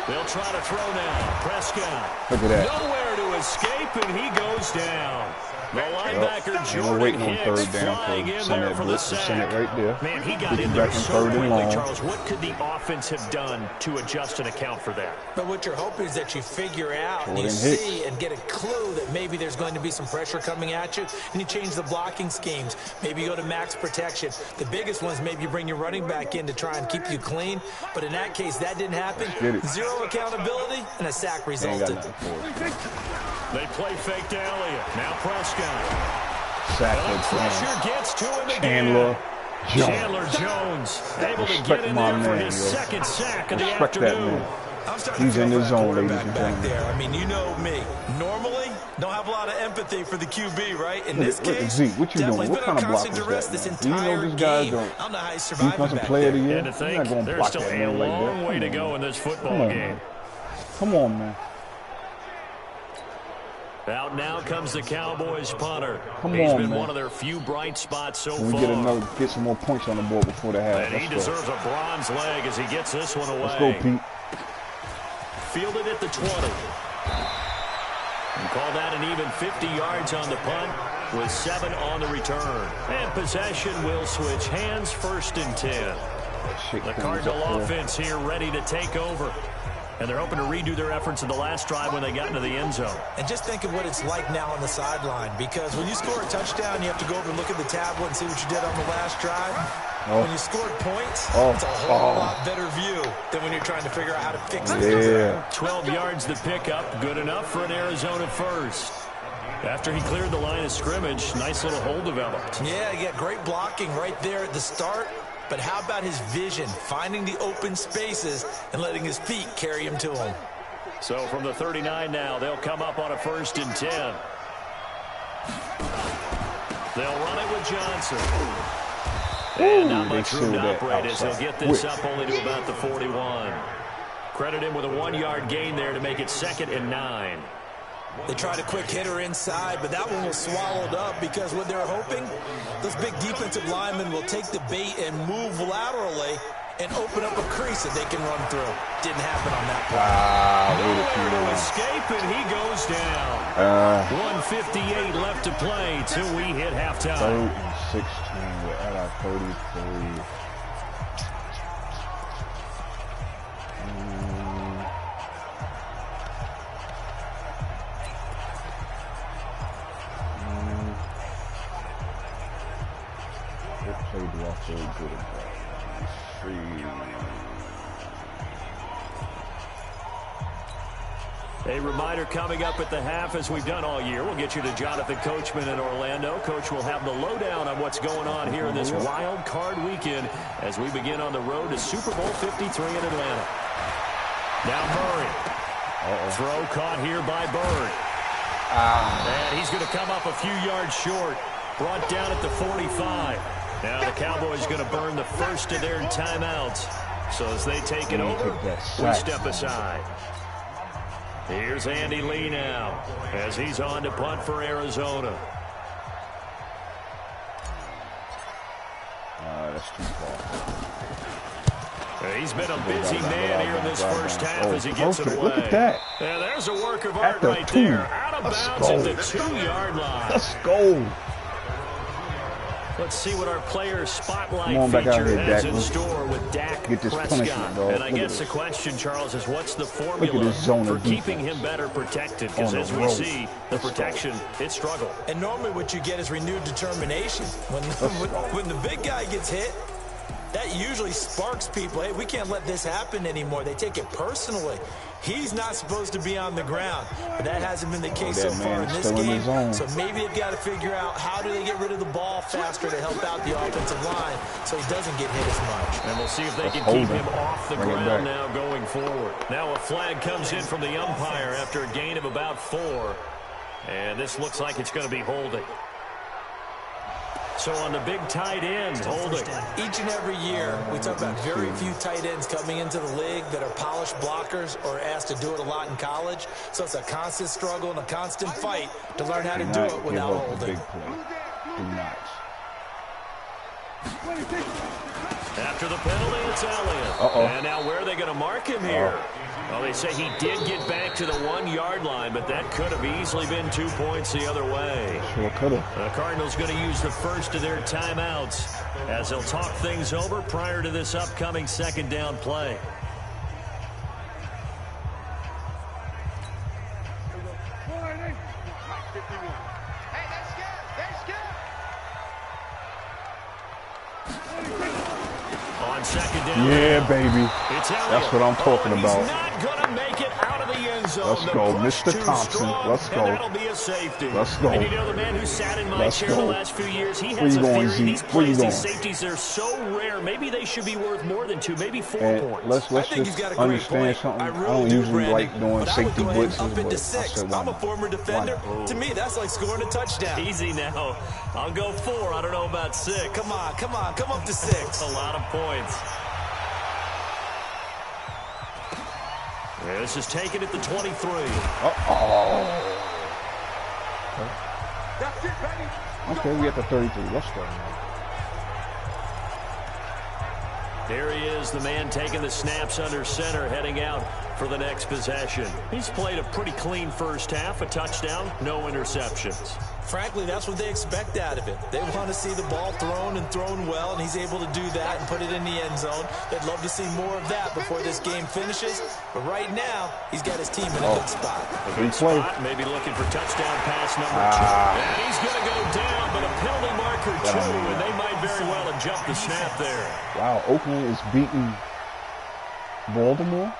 Speaker 3: They'll try to throw now. Prescott.
Speaker 1: Look at that.
Speaker 3: Nowhere to escape, and he goes down. The linebacker Jordan
Speaker 1: waiting on
Speaker 3: Hicks
Speaker 1: third down
Speaker 3: flying in
Speaker 1: send
Speaker 3: there
Speaker 1: that
Speaker 3: for the
Speaker 1: blitz.
Speaker 3: sack.
Speaker 1: Send it right there.
Speaker 3: Man, he got
Speaker 1: Get
Speaker 3: in
Speaker 1: you
Speaker 3: there
Speaker 1: back in
Speaker 3: so
Speaker 1: third and
Speaker 3: quickly,
Speaker 1: long.
Speaker 3: Charles. What could the offense have done to adjust and account for that?
Speaker 4: But what you're hoping is that you figure out and you
Speaker 1: Jordan Hicks.
Speaker 4: see and get a clue that maybe there's going to be some pressure coming at you, and you change the blocking schemes. Maybe you go to max protection. The biggest one is maybe you bring your running back in to try and keep you clean. But in that case, that didn't happen. Zero accountability, and a sack resulted.
Speaker 3: They play fake to Elliott. Now Prescott.
Speaker 1: Pressure
Speaker 3: gets to him again.
Speaker 1: Chandler
Speaker 3: Jones able to get in there for his second sack of the afternoon.
Speaker 1: He's in the zone, ladies and
Speaker 4: back
Speaker 1: gentlemen.
Speaker 4: there. I mean, you know me. Normally, don't have a lot of empathy for the QB, right? In this
Speaker 1: Look at
Speaker 4: case,
Speaker 1: Zeke. What you doing?
Speaker 4: definitely
Speaker 1: What
Speaker 4: been
Speaker 1: kind
Speaker 4: on
Speaker 1: of block
Speaker 4: constant
Speaker 1: is
Speaker 4: duress
Speaker 1: that,
Speaker 4: this
Speaker 1: man? Do you know
Speaker 4: entire
Speaker 1: this guy
Speaker 4: game.
Speaker 1: don't
Speaker 4: I don't know how he's surviving
Speaker 1: defensive
Speaker 4: back
Speaker 1: player of the
Speaker 4: there.
Speaker 1: year?
Speaker 3: And to
Speaker 1: You're not
Speaker 3: think
Speaker 1: gonna
Speaker 3: there's
Speaker 1: block
Speaker 3: still
Speaker 1: that
Speaker 3: a
Speaker 1: man like
Speaker 3: long
Speaker 1: that.
Speaker 3: way to
Speaker 1: Come
Speaker 3: go
Speaker 1: on.
Speaker 3: in this football
Speaker 1: Come on,
Speaker 3: game.
Speaker 1: man. Come on, man.
Speaker 3: Out now comes the Cowboys punter.
Speaker 1: Come
Speaker 3: He's
Speaker 1: on,
Speaker 3: been
Speaker 1: man.
Speaker 3: one of their few bright spots so
Speaker 1: Can we
Speaker 3: far.
Speaker 1: get some more points on the board before the half?
Speaker 3: And he deserves a bronze leg as he gets this one away.
Speaker 1: Let's go, Pete.
Speaker 3: Fielded at the 20. And call that an even 50 yards on the punt with 7 on the return. And possession will switch hands, 1st and 10. The Cardinal offense here ready to take over. And they're hoping to redo their efforts in the last drive when they got into the end zone.
Speaker 4: And just think of what it's like now on the sideline, because when you score a touchdown, you have to go over and look at the tablet and see what you did on the last drive. When you scored points, it's a whole lot better view than when you're trying to figure out how to fix it.
Speaker 3: 12 yards the pickup, good enough for an Arizona first. After he cleared the line of scrimmage, nice little hole developed.
Speaker 4: Yeah, he got great blocking right there at the start. But how about his vision, finding the open spaces and letting his feet carry him to him?
Speaker 3: So from the 39 now, they'll come up on a 1st and 10. They'll run it with Johnson. And not much room to operate as they'll get this up only to about the 41. Credit him with a 1-yard gain there to make it 2nd and 9.
Speaker 4: They tried a quick hitter inside, but that one was swallowed up because what they're hoping, those big defensive linemen will take the bait and move laterally and open up a crease that they can run through. Didn't happen on that play.
Speaker 3: Nowhere to escape, and he goes down. 1:58 left to play till we hit halftime.
Speaker 1: 3rd and 16. We're at our 33. What play do I feel good about?
Speaker 3: A reminder coming up at the half, as we've done all year. We'll get you to Jonathan Coachman in Orlando. Coach will have the lowdown on what's going on here in this wild card weekend as we begin on the road to Super Bowl 53 in Atlanta. Now Murray. Throw caught here by Bird. And he's going to come up a few yards short. Brought down at the 45. Now the Cowboys going to burn the first of their timeouts. So as they take it over, we step aside. Here's Andy Lee now as he's on to punt for Arizona.
Speaker 1: That's too far.
Speaker 3: He's been a busy man here in this first half as he gets it away.
Speaker 1: Look at that.
Speaker 3: Yeah, there's a work of art right there. Out of bounds at the 2-yard line.
Speaker 1: Let's go.
Speaker 3: Let's see what our player spotlight feature has in store with Dak
Speaker 1: Get this
Speaker 3: Prescott.
Speaker 1: dog.
Speaker 3: And I guess the question, Charles, is what's the formula for keeping him better protected? Because as we see, the protection, it struggled.
Speaker 4: And normally what you get is renewed determination. When the big guy gets hit, that usually sparks people. Hey, we can't let this happen anymore. They take it personally. He's not supposed to be on the ground, but that hasn't been the case so far in this game. So maybe they've got to figure out how do they get rid of the ball faster to help out the offensive line so he doesn't get hit as much.
Speaker 3: And we'll see if they can keep him off the ground now going forward. Now a flag comes in from the umpire after a gain of about 4. And this looks like it's going to be holding. So on the big tight end, holding.
Speaker 4: Each and every year, we talk about very few tight ends coming into the league that are polished blockers or asked to do it a lot in college. So it's a constant struggle and a constant fight to learn how to do it without holding.
Speaker 1: Big play. Do not.
Speaker 3: After the penalty, it's Elliott. And now where are they going to mark him here? Well, they say he did get back to the 1-yard line, but that could have easily been 2 points the other way.
Speaker 1: Sure could have.
Speaker 3: The Cardinals going to use the first of their timeouts as they'll talk things over prior to this upcoming second down play. On second down.
Speaker 1: Yeah, baby. That's what I'm talking about.
Speaker 3: He's not going to make it out of the end zone.
Speaker 1: Let's go, Mr. Thompson. Let's go.
Speaker 3: That'll be a safety.
Speaker 1: Let's go.
Speaker 3: And you know the man who sat in my chair the last few years, he has a theory. These plays, these safeties are so rare. Maybe they should be worth more than 2, maybe 4 points.
Speaker 1: Let's just understand something. I don't usually like doing safety blitzes, but I said,
Speaker 4: I'm a former defender. To me, that's like scoring a touchdown.
Speaker 3: Easy now. I'll go 4. I don't know about 6.
Speaker 4: Come on. Come up to 6.
Speaker 3: A lot of points. This is taken at the 23.
Speaker 1: Okay, we at the 33. Let's go.
Speaker 3: There he is, the man taking the snaps under center, heading out for the next possession. He's played a pretty clean first half, a touchdown, no interceptions.
Speaker 4: Frankly, that's what they expect out of it. They want to see the ball thrown and thrown well, and he's able to do that and put it in the end zone. They'd love to see more of that before this game finishes. But right now, he's got his team in a good spot.
Speaker 3: A good spot, maybe looking for touchdown pass number 2. And he's going to go down, but a penalty marker 2, and they might very well have jumped the snap there.
Speaker 1: Wow, Oakland is beating Baltimore.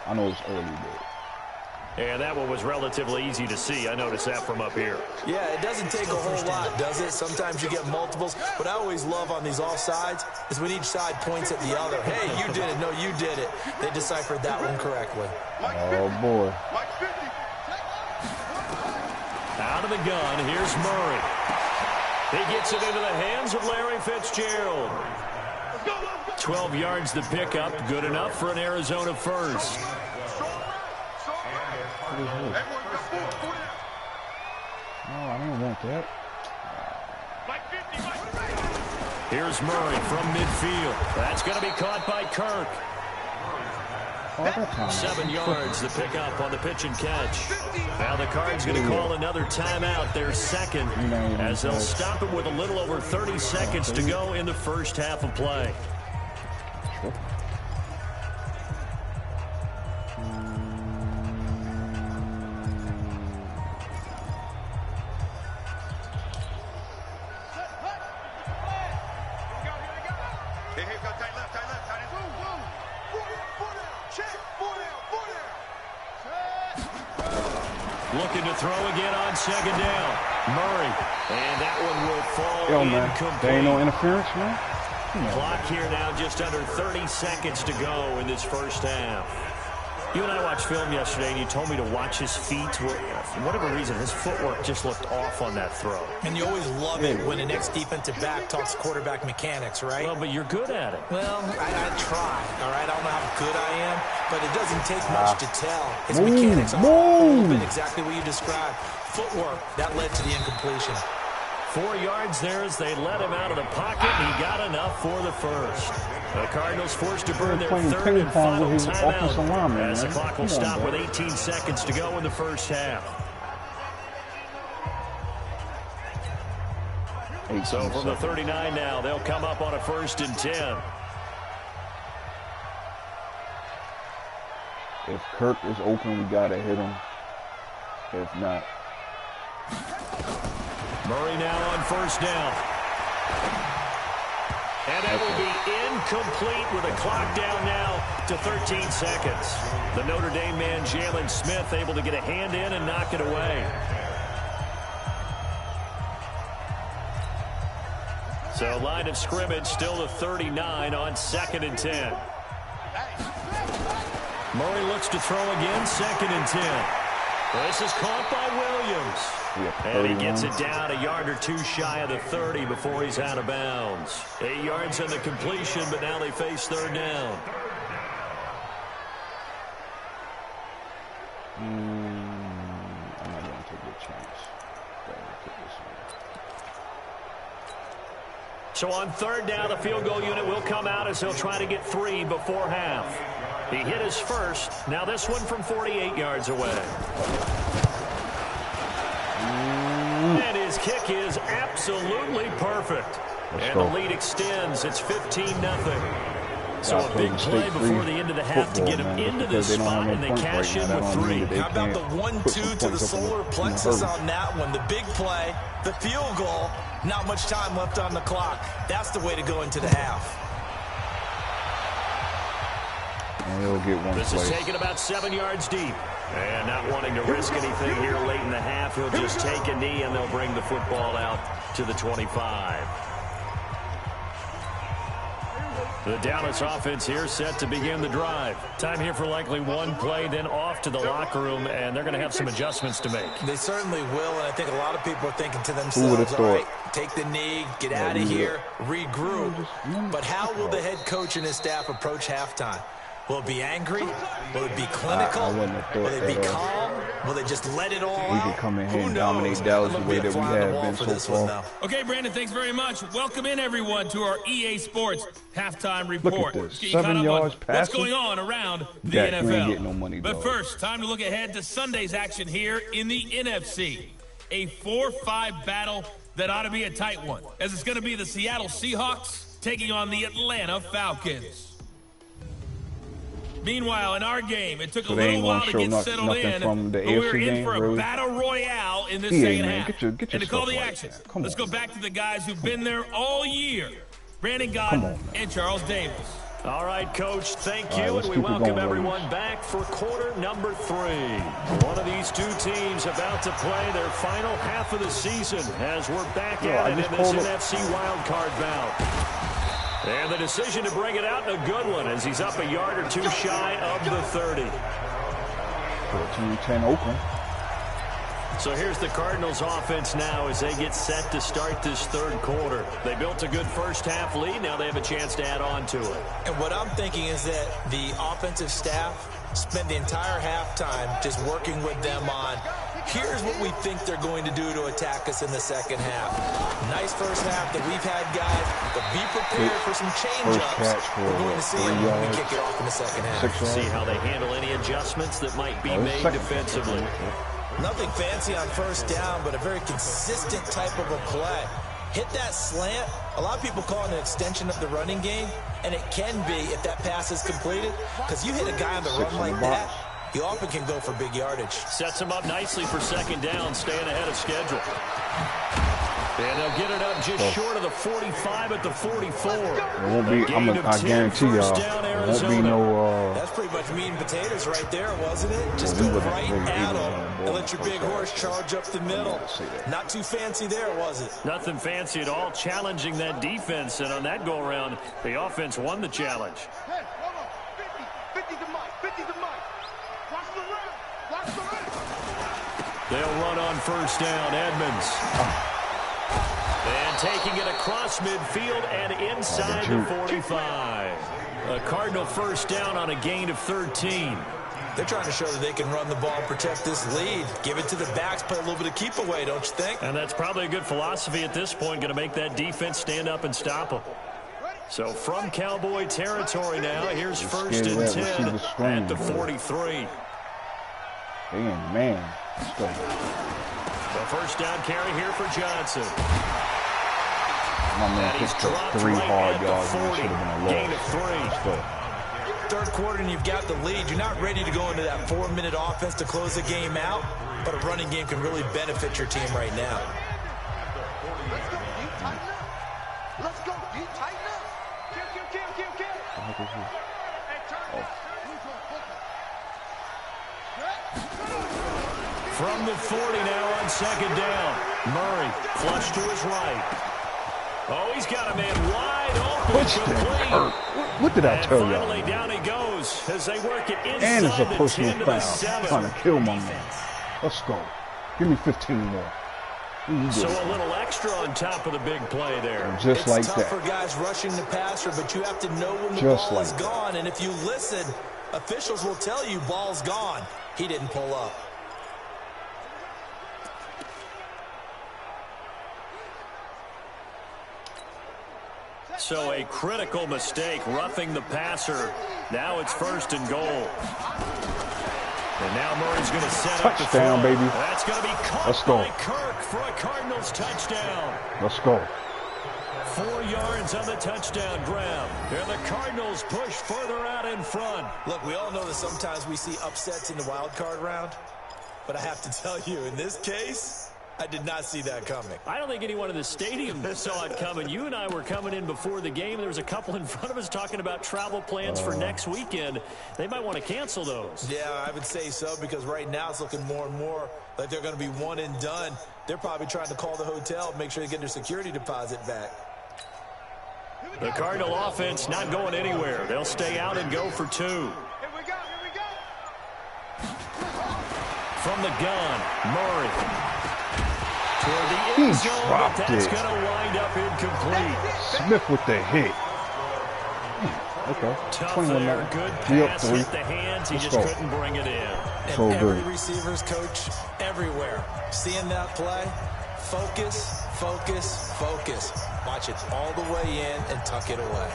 Speaker 1: I know it's early, but...
Speaker 3: And that one was relatively easy to see. I noticed that from up here.
Speaker 4: Yeah, it doesn't take a whole lot, does it? Sometimes you get multiples. What I always love on these offsides is when each side points at the other. Hey, you did it. No, you did it. They deciphered that one correctly.
Speaker 1: Oh, boy.
Speaker 3: Out of the gun, here's Murray. He gets it into the hands of Larry Fitzgerald. 12 yards to pick up. Good enough for an Arizona first.
Speaker 1: No, I don't want that.
Speaker 3: Here's Murray from midfield. That's going to be caught by Kirk. 7 yards to pick up on the pitch and catch. Now the Cards going to call another timeout, their second, as they'll stop it with a little over 30 seconds to go in the first half of play. Looking to throw again on second down. Murray. And that one will fall incomplete.
Speaker 1: There ain't no interference, man.
Speaker 3: Clock here now just under 30 seconds to go in this first half. You and I watched film yesterday, and you told me to watch his feet. For whatever reason, his footwork just looked off on that throw.
Speaker 4: And you always love it when the next defensive back talks quarterback mechanics, right?
Speaker 3: Well, but you're good at it.
Speaker 4: Well, I try, all right? I don't know how good I am, but it doesn't take much to tell. His mechanics are all been exactly what you described. Footwork, that led to the incompletion.
Speaker 3: 4 yards there as they let him out of the pocket, and he got enough for the first. The Cardinals forced to burn their third and final timeout as the clock will stop with 18 seconds to go in the first half. So from the 39 now, they'll come up on a 1st and 10.
Speaker 1: If Kirk is open, we got to hit him. If not.
Speaker 3: Murray now on 1st down. And that will be incomplete with a clock down now to 13 seconds. The Notre Dame man, Jalen Smith, able to get a hand in and knock it away. So line of scrimmage still to 39 on 2nd and 10. Murray looks to throw again, 2nd and 10. This is caught by Williams. And he gets it down a yard or two shy of the 30 before he's out of bounds. 8 yards on the completion, but now they face 3rd down.
Speaker 1: I'm not going to take a chance.
Speaker 3: So on 3rd down, the field goal unit will come out as he'll try to get 3 before half. He hit his first. Now this one from 48 yards away. And his kick is absolutely perfect. And the lead extends. It's 15-0. So a big play before the end of the half to get him into this spot, and they cash in with 3.
Speaker 4: How about the 1-2 to the solar plexus on that one? The big play, the field goal, not much time left on the clock. That's the way to go into the half.
Speaker 1: And he'll get one
Speaker 3: This
Speaker 1: place.
Speaker 3: is taken about 7 yards deep. And not wanting to risk anything here late in the half, he'll just take a knee, and they'll bring the football out to the 25. The Dallas offense here set to begin the drive. Time here for likely one play, then off to the locker room, and they're going to have some adjustments to make.
Speaker 4: They certainly will, and I think a lot of people are thinking to themselves, all right, take the knee, get out of here, regroup. But how will the head coach and his staff approach halftime? Will it be angry? Will it be clinical? Will it be calm? Will they just let it all out?
Speaker 1: We can come in here and dominate Dallas the way that we have been so far.
Speaker 2: Okay, Brandon, thanks very much. Welcome in, everyone, to our EA Sports Halftime Report.
Speaker 1: Look at this.
Speaker 2: Get you caught
Speaker 1: 7
Speaker 2: up
Speaker 1: yards
Speaker 2: on
Speaker 1: passing.
Speaker 2: what's going on around the
Speaker 1: Dak,
Speaker 2: NFL.
Speaker 1: we ain't getting no money,
Speaker 2: but
Speaker 1: dog.
Speaker 2: first, time to look ahead to Sunday's action here in the NFC. A 4-5 battle that ought to be a tight one, as it's going to be the Seattle Seahawks taking on the Atlanta Falcons. Meanwhile, in our game, it took a little while to get settled in, but we're in for a battle royale in this second half. And to call the action, let's go back to the guys who've been there all year. Brandon Godden and Charles Davis.
Speaker 3: All right, Coach, thank you, and we welcome everyone back for quarter number 3. One of these two teams about to play their final half of the season as we're back at it in this NFC Wildcard bout. And the decision to bring it out, a good one, as he's up a yard or two shy of the 30.
Speaker 1: 14-10 Oakland.
Speaker 3: So here's the Cardinals offense now as they get set to start this 3rd quarter. They built a good first half lead. Now they have a chance to add on to it.
Speaker 4: And what I'm thinking is that the offensive staff spent the entire halftime just working with them on, here's what we think they're going to do to attack us in the second half. Nice first half that we've had, guys, but be prepared for some change-ups. We're going to see them when we kick it off in the second half.
Speaker 3: See how they handle any adjustments that might be made defensively.
Speaker 4: Nothing fancy on first down, but a very consistent type of a play. Hit that slant. A lot of people call it an extension of the running game, and it can be if that pass is completed, because you hit a guy on the run like that, you often can go for big yardage.
Speaker 3: Sets him up nicely for second down, staying ahead of schedule. And they'll get it up just short of the 45 at the 44.
Speaker 1: It won't be, I guarantee y'all, it won't be no...
Speaker 4: That's pretty much meat and potatoes right there, wasn't it? Just go right at them and let your big horse charge up the middle. Not too fancy there, was it?
Speaker 3: Nothing fancy at all, challenging that defense. And on that go-around, the offense won the challenge. They'll run on first down. Edmonds. And taking it across midfield and inside the 45. A Cardinal first down on a gain of 13.
Speaker 4: They're trying to show that they can run the ball and protect this lead. Give it to the backs, play a little bit of keep away, don't you think?
Speaker 3: And that's probably a good philosophy at this point, going to make that defense stand up and stop them. So from Cowboy territory now, here's first and 10 at the 43.
Speaker 1: Man, let's go.
Speaker 3: The first down carry here for Johnson.
Speaker 1: My man picked up 3 hard yards and it should have been a
Speaker 3: gain of 3.
Speaker 1: Let's go.
Speaker 4: Third quarter and you've got the lead. You're not ready to go into that 4-minute offense to close the game out, but a running game can really benefit your team right now.
Speaker 5: Let's go. You tighten up. Kill.
Speaker 3: From the 40 now on second down. Murray flush to his right. Oh, he's got a man wide open. Complete.
Speaker 1: What did I tell you?
Speaker 3: Finally down he goes as they work it inside
Speaker 1: And it's a
Speaker 3: the
Speaker 1: personal
Speaker 3: 10 to the
Speaker 1: foul.
Speaker 3: 7.
Speaker 1: Trying to kill my man. Let's go. Give me 15 more.
Speaker 3: So a little extra on top of the big play there.
Speaker 1: Just like
Speaker 4: It's
Speaker 1: that.
Speaker 4: tough for guys rushing the passer, but you have to know when the
Speaker 1: Just
Speaker 4: ball
Speaker 1: like
Speaker 4: is
Speaker 1: that.
Speaker 4: gone. And if you listen, officials will tell you ball's gone. He didn't pull up.
Speaker 3: So a critical mistake, roughing the passer. Now it's first and goal. And now Murray's going to set up the
Speaker 1: Touchdown,
Speaker 3: throw.
Speaker 1: baby.
Speaker 3: That's going to be caught
Speaker 1: Let's go.
Speaker 3: by Kirk for a Cardinals touchdown.
Speaker 1: Let's go.
Speaker 3: 4 yards on the touchdown grab. And the Cardinals push further out in front.
Speaker 4: Look, we all know that sometimes we see upsets in the wild card round, but I have to tell you, in this case, I did not see that coming.
Speaker 3: I don't think anyone in the stadium saw it coming. You and I were coming in before the game. There was a couple in front of us talking about travel plans for next weekend. They might want to cancel those.
Speaker 4: Yeah, I would say so, because right now it's looking more and more like they're going to be one and done. They're probably trying to call the hotel, make sure they get their security deposit back.
Speaker 3: The Cardinal offense not going anywhere. They'll stay out and go for 2.
Speaker 5: Here we go.
Speaker 3: From the gun, Murray. Toward the
Speaker 1: He
Speaker 3: end zone, but
Speaker 1: dropped
Speaker 3: that's
Speaker 1: it.
Speaker 3: going to wind up incomplete.
Speaker 1: Smith with the hit. Okay.
Speaker 3: Tough
Speaker 1: 21
Speaker 3: there,
Speaker 1: minutes.
Speaker 3: good
Speaker 1: We up
Speaker 3: pass,
Speaker 1: 3.
Speaker 3: hit the hands. He
Speaker 1: Let's
Speaker 3: just
Speaker 1: go.
Speaker 3: couldn't bring it in.
Speaker 4: And
Speaker 1: So
Speaker 4: every
Speaker 1: good.
Speaker 4: receiver's coach everywhere, seeing that play, focus, focus, focus. Watch it all the way in and tuck it away.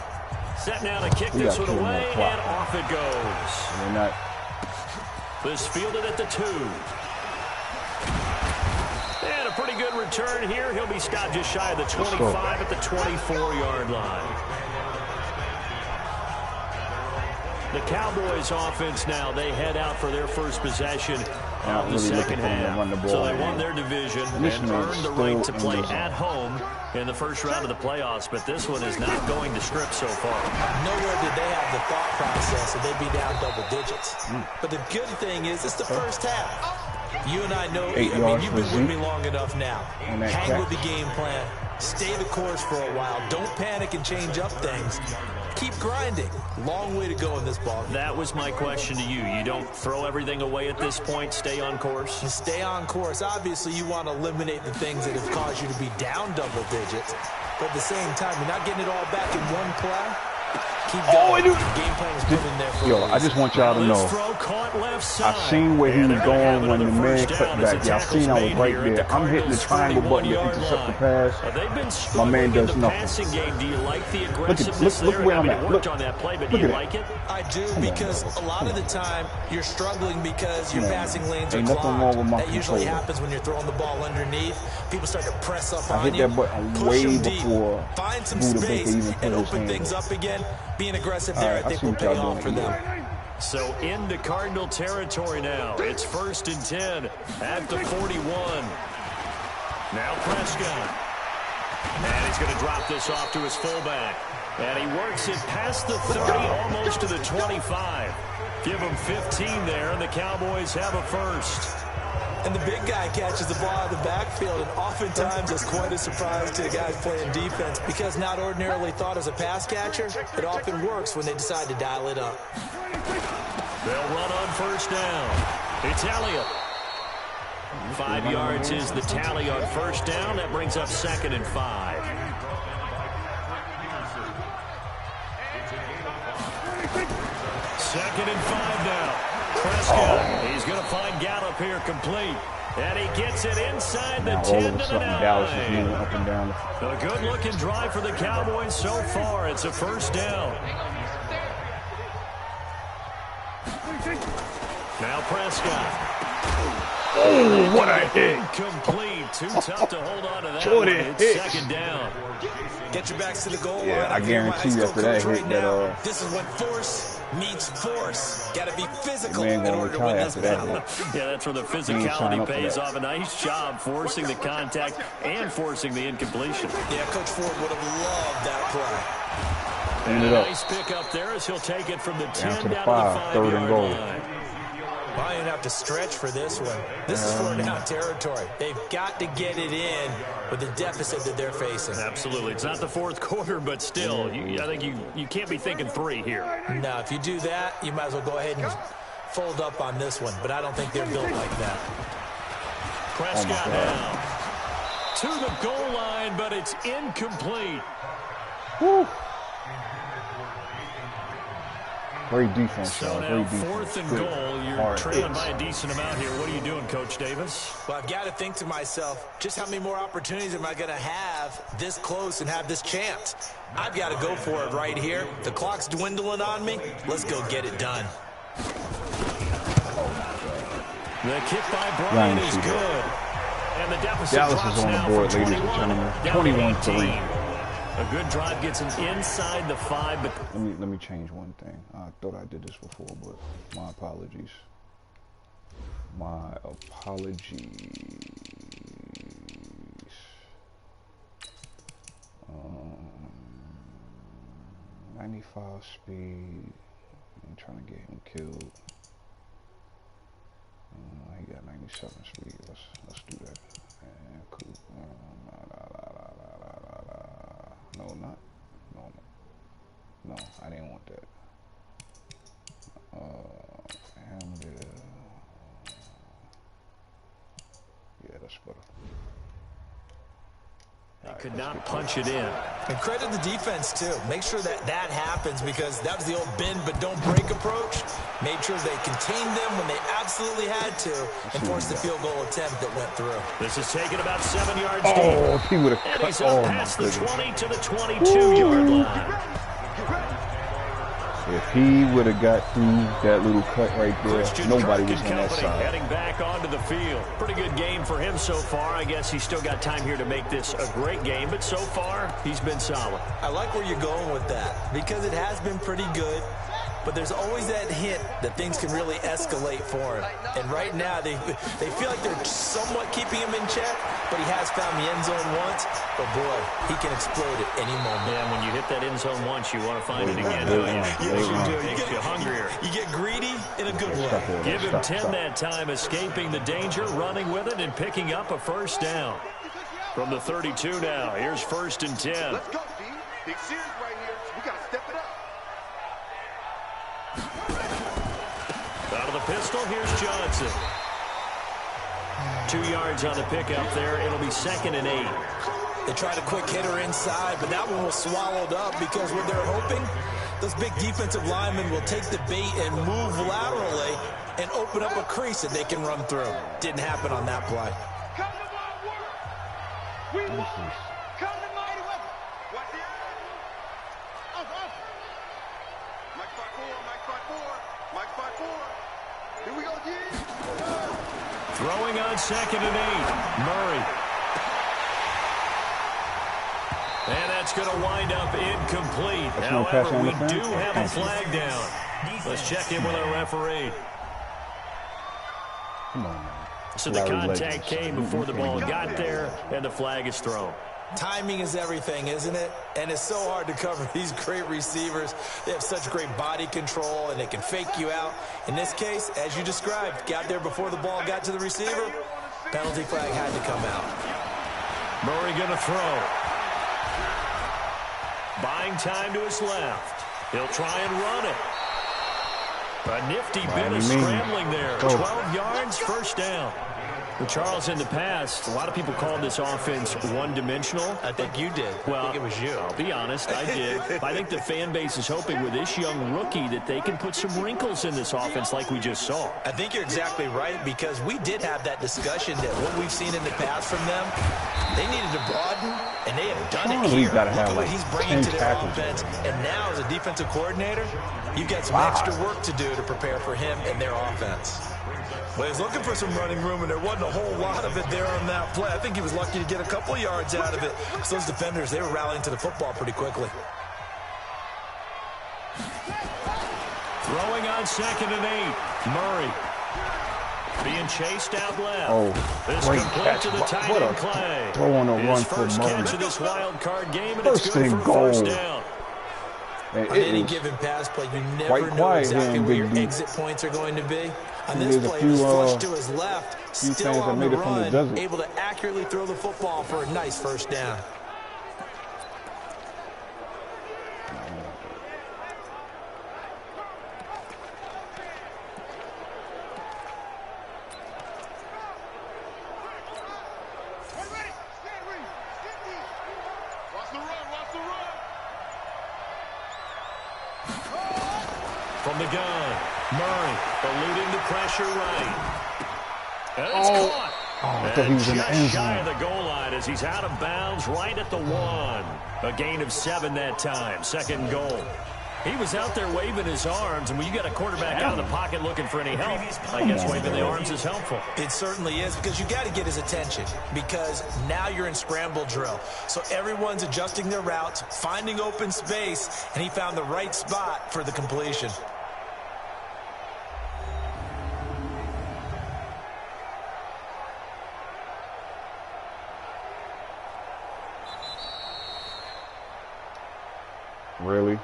Speaker 3: Set now to kick
Speaker 1: We
Speaker 3: this
Speaker 1: got
Speaker 3: one
Speaker 1: 2 on
Speaker 3: away,
Speaker 1: that clock.
Speaker 3: and off it goes.
Speaker 1: We're not.
Speaker 3: This fielded at the 2. And a pretty good return here. He'll be stopped just shy of the 25 at the 24-yard line. The Cowboys offense now, they head out for their first possession of the
Speaker 1: really
Speaker 3: second
Speaker 1: looking for them to
Speaker 3: half.
Speaker 1: run the ball.
Speaker 3: So they won their division
Speaker 1: This
Speaker 3: and
Speaker 1: man
Speaker 3: earned the
Speaker 1: still
Speaker 3: right to
Speaker 1: in
Speaker 3: play
Speaker 1: the zone.
Speaker 3: at home in the first round of the playoffs. But this one is not going to script so far.
Speaker 4: Nowhere did they have the thought process that they'd be down double digits. But the good thing is it's the first half. You and I know,
Speaker 1: 8
Speaker 4: I mean,
Speaker 1: yards
Speaker 4: you've
Speaker 1: for
Speaker 4: been with me
Speaker 1: Zeke.
Speaker 4: long enough now.
Speaker 1: And that
Speaker 4: Hang
Speaker 1: catch.
Speaker 4: with the game plan. Stay the course for a while. Don't panic and change up things. Keep grinding. Long way to go in this ball game.
Speaker 3: That was my question to you. You don't throw everything away at this point, stay on course?
Speaker 4: And stay on course. Obviously, you want to eliminate the things that have caused you to be down double digits. But at the same time, you're not getting it all back in one play. Keep going. The game plan is put in there for
Speaker 1: Yo,
Speaker 4: a
Speaker 1: I just want y'all to
Speaker 3: This
Speaker 1: know.
Speaker 3: throw caught left side.
Speaker 1: I seen where he
Speaker 3: And
Speaker 1: was
Speaker 3: they're gonna have
Speaker 1: going when the
Speaker 3: another
Speaker 1: man
Speaker 3: first
Speaker 1: cut
Speaker 3: down as
Speaker 1: back.
Speaker 3: the
Speaker 1: Y'all
Speaker 3: tackle's
Speaker 1: seen I was
Speaker 3: made
Speaker 1: right
Speaker 3: here at
Speaker 1: there. I'm hitting the
Speaker 3: Cardinals'
Speaker 1: triangle button to
Speaker 3: 41-yard
Speaker 1: intercept the
Speaker 3: line.
Speaker 1: pass.
Speaker 3: They've been
Speaker 1: My
Speaker 3: struggling
Speaker 1: man
Speaker 3: in
Speaker 1: does
Speaker 3: the
Speaker 1: nothing.
Speaker 3: passing game. Do you like the
Speaker 1: Look
Speaker 3: aggressiveness there?
Speaker 1: where
Speaker 3: I
Speaker 1: I'm
Speaker 3: mean,
Speaker 1: at.
Speaker 3: it worked on that play, but do
Speaker 1: Look
Speaker 3: you
Speaker 1: at
Speaker 3: like it?
Speaker 4: I do,
Speaker 1: on,
Speaker 4: because
Speaker 1: bro.
Speaker 4: a lot of the time you're struggling because your
Speaker 1: Come on,
Speaker 4: passing
Speaker 1: man.
Speaker 4: lanes are
Speaker 1: Ain't nothing
Speaker 4: clogged.
Speaker 1: wrong with my
Speaker 4: That usually
Speaker 1: controller.
Speaker 4: happens when you're throwing the ball underneath. People start to press up
Speaker 1: I
Speaker 4: on
Speaker 1: hit
Speaker 4: you.
Speaker 1: that button
Speaker 4: Push
Speaker 1: way
Speaker 4: them deep.
Speaker 1: before
Speaker 4: Find some
Speaker 1: Buda Baker
Speaker 4: space
Speaker 1: even put
Speaker 4: and
Speaker 1: his
Speaker 4: open
Speaker 1: hand
Speaker 4: things
Speaker 1: up.
Speaker 4: up again. Being aggressive
Speaker 1: All
Speaker 4: there,
Speaker 1: right,
Speaker 4: I think
Speaker 1: see
Speaker 4: will
Speaker 1: what
Speaker 4: pay
Speaker 1: y'all
Speaker 4: off for
Speaker 1: doing
Speaker 4: them.
Speaker 1: here.
Speaker 3: So into Cardinal territory now. It's first and 10 at the 41. Now Prescott. And he's going to drop this off to his fullback. And he works it past the 30, almost to the 25. Give him 15 there, and the Cowboys have a first.
Speaker 4: And the big guy catches the ball out of the backfield, and oftentimes it's quite a surprise to the guys playing defense, because not ordinarily thought as a pass catcher, it often works when they decide to dial it up.
Speaker 3: They'll run on first down. It's Elliott. 5 yards is the tally on first down. That brings up 2nd and 5. Second and 5 now. Prescott. He's going to find Gallup here complete. And he gets it inside the 10 to the 9.
Speaker 1: Dallas is moving up and down.
Speaker 3: A good-looking drive for the Cowboys so far. It's a first down. Now Prescott.
Speaker 1: Oh, what a hit.
Speaker 3: Complete. Too tough to hold on to that.
Speaker 1: Jordan
Speaker 3: one. It's
Speaker 1: hit.
Speaker 3: 2nd down.
Speaker 4: Get your backs to the goal line.
Speaker 1: Yeah, I guarantee you after that hit that
Speaker 4: this is when force meets force. Got to be physical in
Speaker 1: man
Speaker 4: order
Speaker 1: gonna
Speaker 4: to win
Speaker 1: retire
Speaker 4: this
Speaker 1: after that
Speaker 4: battle.
Speaker 1: hit.
Speaker 3: Yeah, that's where the physicality pays off. A nice job forcing the contact and forcing the incompletion.
Speaker 4: Yeah, Coach Ford would have loved that play.
Speaker 3: And
Speaker 1: it
Speaker 3: a
Speaker 1: up.
Speaker 3: nice pick up there as he'll take it from the 10
Speaker 1: to the
Speaker 3: down
Speaker 1: 5,
Speaker 3: to the
Speaker 1: 3rd and
Speaker 3: 5-yard
Speaker 1: goal.
Speaker 3: line.
Speaker 4: Well, you have to stretch for this one. This is 4-down territory. They've got to get it in with the deficit that they're facing.
Speaker 3: Absolutely. It's not the 4th quarter, but still, I think you can't be thinking 3 here.
Speaker 4: Now, if you do that, you might as well go ahead and fold up on this one. But I don't think they're built like that.
Speaker 3: Prescott now to the goal line, but it's incomplete.
Speaker 1: Woo. Great defense,
Speaker 3: So now
Speaker 1: great defense.
Speaker 3: 4th and
Speaker 1: Good.
Speaker 3: goal. You're
Speaker 1: Hard
Speaker 3: trailing
Speaker 1: hits.
Speaker 3: by a decent amount here. What are you doing, Coach Davis?
Speaker 4: Well, I've got to think to myself, just how many more opportunities am I going to have this close and have this chance? I've got to go for it right here. The clock's dwindling on me. Let's go get it done.
Speaker 3: The kick by Bryant is good. And the deficit
Speaker 1: Dallas
Speaker 3: drops
Speaker 1: is on the
Speaker 3: now
Speaker 1: board,
Speaker 3: from
Speaker 1: ladies and
Speaker 3: 21
Speaker 1: gentlemen.
Speaker 3: down to
Speaker 1: 21-3.
Speaker 3: 18. A good drive gets him inside the 5, but
Speaker 1: Let me change one thing. I thought I did this before, but my apologies. My apologies. 95 speed. I'm trying to get him killed. He got 97 speed. Let's do that. Yeah, cool. No, I didn't want that. Yeah, that's better.
Speaker 3: could not punch it in.
Speaker 4: And credit the defense, too. Make sure that that happens, because that was the old bend but don't break approach. Made sure they contained them when they absolutely had to and forced the field goal attempt that went through.
Speaker 3: This is taken about 7 yards
Speaker 1: Oh,
Speaker 3: deep.
Speaker 1: he would have
Speaker 3: And
Speaker 1: cut.
Speaker 3: he's
Speaker 1: Oh,
Speaker 3: up
Speaker 1: my
Speaker 3: past the
Speaker 1: goodness.
Speaker 3: 20 to the 22-yard line.
Speaker 1: If he would have got through that little cut right there,
Speaker 3: Christian
Speaker 1: nobody
Speaker 3: Kirk
Speaker 1: was
Speaker 3: and
Speaker 1: on that
Speaker 3: company
Speaker 1: side.
Speaker 3: heading back onto the field. Pretty good game for him so far. I guess he's still got time here to make this a great game, but so far he's been solid.
Speaker 4: I like where you're going with that, because it has been pretty good, but there's always that hint that things can really escalate for him. And right now, they feel like they're somewhat keeping him in check, but he has found the end zone once. But boy, he can explode at any moment.
Speaker 3: Yeah, when you hit that end zone once, you want to find it again, don't you?
Speaker 4: Yes, you do.
Speaker 3: Makes you hungrier.
Speaker 4: You get greedy in a good way.
Speaker 3: Give him 10 that time, escaping the danger, running with it, and picking up a first down. From the 32 now, here's 1st and 10.
Speaker 5: Let's go, D. Big series right here. We got to step it up.
Speaker 3: Out of the pistol, here's Johnson. 2 yards on the pickup there. It'll be 2nd and 8.
Speaker 4: They tried a quick hitter inside, but that one was swallowed up, because what they're hoping, those big defensive linemen will take the bait and move laterally and open up a crease that they can run through. Didn't happen on that play.
Speaker 5: Come to my work. We won. Come to mighty weapon. Watch it. Mike 5-4, Mike 5-4, Mike 5-4. Here we go, D.
Speaker 3: Throwing on 2nd and 8. Murray. And that's going to wind up incomplete.
Speaker 1: no pass
Speaker 3: However, we
Speaker 1: interference?
Speaker 3: do have a flag down. Let's check in with our referee.
Speaker 1: Come on, man.
Speaker 3: So the
Speaker 1: Larry
Speaker 3: contact
Speaker 1: Legend.
Speaker 3: came before the ball got there, and the flag is thrown.
Speaker 4: Timing is everything, isn't it? And it's so hard to cover these great receivers. They have such great body control, and they can fake you out. In this case, as you described, got there before the ball got to the receiver. Penalty flag had to come out.
Speaker 3: Murray going to throw. Buying time to his left. He'll try and run it. A nifty bit of scrambling there. 12 yards, first down. Well, Charles, in the past, a lot of people called this offense one-dimensional.
Speaker 4: I think you did.
Speaker 3: Well,
Speaker 4: I think it was you.
Speaker 3: I'll be honest, I did. I think the fan base is hoping with this young rookie that they can put some wrinkles in this offense like we just saw.
Speaker 4: I think you're exactly right, because we did have that discussion that what we've seen in the past from them, they needed to broaden, and they have done it here.
Speaker 1: Look
Speaker 4: at what he's bringing to their offense. And now, as a defensive coordinator, you've got some extra work to do to prepare for him and their offense. Well, he's looking for some running room, and there wasn't a whole lot of it there on that play. I think he was lucky to get a couple of yards out of it, because those defenders, they were rallying to the football pretty quickly.
Speaker 3: Throwing on 2nd and 8. Murray. Being chased out left.
Speaker 1: Oh,
Speaker 3: this
Speaker 1: great
Speaker 3: complete
Speaker 1: catch.
Speaker 3: to the tight
Speaker 1: What
Speaker 3: end
Speaker 1: a
Speaker 3: Clay.
Speaker 1: throw on a run
Speaker 3: His
Speaker 1: for
Speaker 3: first
Speaker 1: Murray.
Speaker 3: catch of this wild card game, and
Speaker 1: First
Speaker 3: it's good
Speaker 1: and
Speaker 3: for
Speaker 1: goal.
Speaker 3: first down.
Speaker 1: Man,
Speaker 4: On any given pass play, you never know
Speaker 1: quiet
Speaker 4: exactly
Speaker 1: here in
Speaker 4: where your
Speaker 1: Big D.
Speaker 4: exit points are going to be. On
Speaker 1: There's
Speaker 4: this
Speaker 1: a
Speaker 4: play,
Speaker 1: few,
Speaker 4: he was flushed to his left,
Speaker 1: few
Speaker 4: still
Speaker 1: fans that
Speaker 4: on the
Speaker 1: made it from the
Speaker 4: run,
Speaker 1: desert.
Speaker 4: able to accurately throw the football for a nice first down.
Speaker 3: From the gun, Murray eluding the pressure right. And it's caught.
Speaker 1: I thought he was in the end
Speaker 3: Just shy
Speaker 1: zone.
Speaker 3: of the goal line as he's out of bounds right at the 1. A gain of 7 that time. 2nd and goal. He was out there waving his arms, and when you got a quarterback out of the pocket looking for any help, I guess waving the arms is helpful.
Speaker 4: It certainly is, because you got to get his attention, because now you're in scramble drill. So everyone's adjusting their routes, finding open space, and he found the right spot for the completion.
Speaker 1: Really?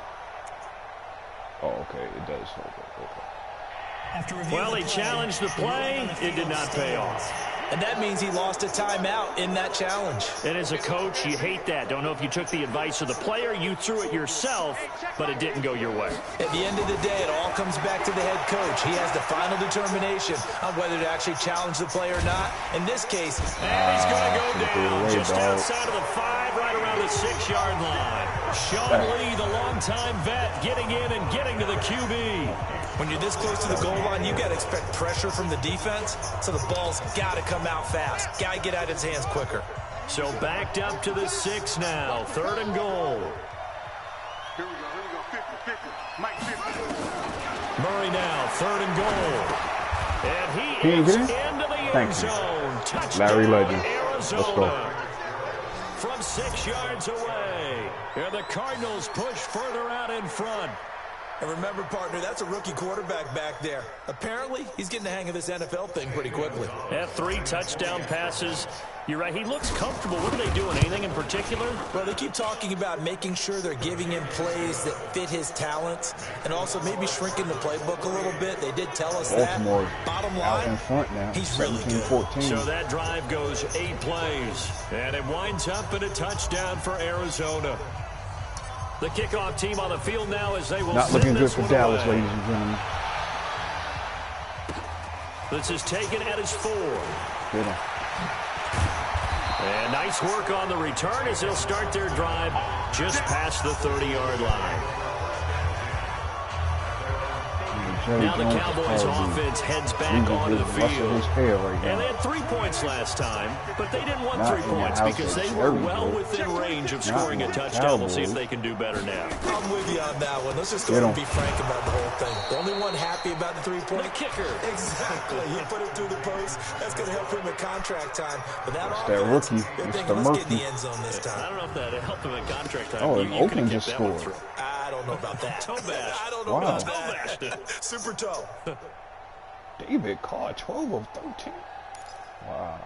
Speaker 1: Oh, okay. It does. Okay.
Speaker 3: Well, he challenged the play. It did not pay off.
Speaker 4: And that means he lost a timeout in that challenge.
Speaker 3: And as a coach, you hate that. Don't know if you took the advice of the player, you threw it yourself, but it didn't go your way.
Speaker 4: At the end of the day, it all comes back to the head coach. He has the final determination on whether to actually challenge the play or not. In this case,
Speaker 3: and he's going to go down just outside of the 5, right around the 6-yard line. Sean Lee, the longtime vet, getting in and getting to the QB.
Speaker 4: When you're this close to the goal line, you got to expect pressure from the defense, so the ball's got to come out fast. Got to get out of his hands quicker.
Speaker 3: So backed up to the 6 now. 3rd and goal.
Speaker 5: Here we go. 50. Mike 50.
Speaker 3: Murray now, 3rd and goal. And he is into the end zone. Touchdown,
Speaker 1: Larry Legend.
Speaker 3: Arizona.
Speaker 1: Let's go.
Speaker 3: From 6 yards away. And the Cardinals push further out in front.
Speaker 4: And remember, partner, that's a rookie quarterback back there. Apparently, he's getting the hang of this NFL thing pretty quickly.
Speaker 3: Had 3 touchdown passes. You're right, he looks comfortable. What are they doing? Anything in particular?
Speaker 4: Well, they keep talking about making sure they're giving him plays that fit his talents, and also maybe shrinking the playbook a little bit. They did tell us that. Bottom line,
Speaker 1: out in front now.
Speaker 4: he's really good.
Speaker 1: 14.
Speaker 3: So that drive goes 8 plays, and it winds up in a touchdown for Arizona. The kickoff team on the field now as they will
Speaker 1: Not looking
Speaker 3: send
Speaker 1: good
Speaker 3: this
Speaker 1: for
Speaker 3: one
Speaker 1: Dallas,
Speaker 3: away.
Speaker 1: ladies and gentlemen.
Speaker 3: This is taken at his 4.
Speaker 1: Good.
Speaker 3: And nice work on the return as they'll start their drive just past the 30-yard line. Now the Cowboys offense heads back onto the field. And they had 3 points last time, but they didn't want 3 points because they were well within range of scoring a touchdown. We'll see if they can do better now.
Speaker 4: I'm with you on that one. Let's just go and be frank about the whole thing. The only one happy about the 3-point.
Speaker 3: The kicker.
Speaker 4: Exactly. You put it through the post. That's going to help him at contract time. But that
Speaker 1: that rookie,
Speaker 4: let's
Speaker 1: Mr.
Speaker 4: get in
Speaker 1: Murphy.
Speaker 4: the end zone this time.
Speaker 3: I don't know if that helped him at contract time.
Speaker 1: Oh,
Speaker 3: you
Speaker 1: and Oakland
Speaker 3: could've
Speaker 1: just
Speaker 3: kept that one
Speaker 1: scored.
Speaker 3: through.
Speaker 4: I don't know about that.
Speaker 3: Toe bash.
Speaker 4: I don't know
Speaker 1: Wow.
Speaker 4: about
Speaker 3: Toe bashed
Speaker 4: that.
Speaker 3: it.
Speaker 4: Super toe.
Speaker 1: David Carr, 12 of 13. Wow.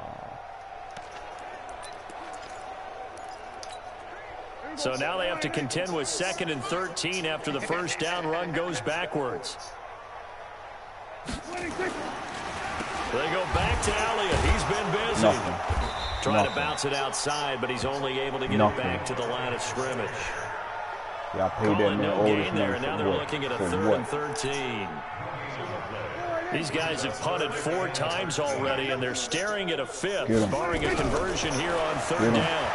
Speaker 3: So now they have to contend with 2nd and 13 after the first down run goes backwards. They go back to Elliott. He's been busy.
Speaker 1: Nothing.
Speaker 3: Trying to bounce it outside, but he's only able to get it back to the line of scrimmage.
Speaker 1: Yeah, I paid that man
Speaker 3: no
Speaker 1: all this
Speaker 3: gain there,
Speaker 1: money
Speaker 3: and now
Speaker 1: for
Speaker 3: they're
Speaker 1: what?
Speaker 3: looking at a
Speaker 1: For
Speaker 3: 3rd
Speaker 1: what?
Speaker 3: and 13. These guys have punted 4 times already, and they're staring at a 5th, barring a conversion here on 3rd down.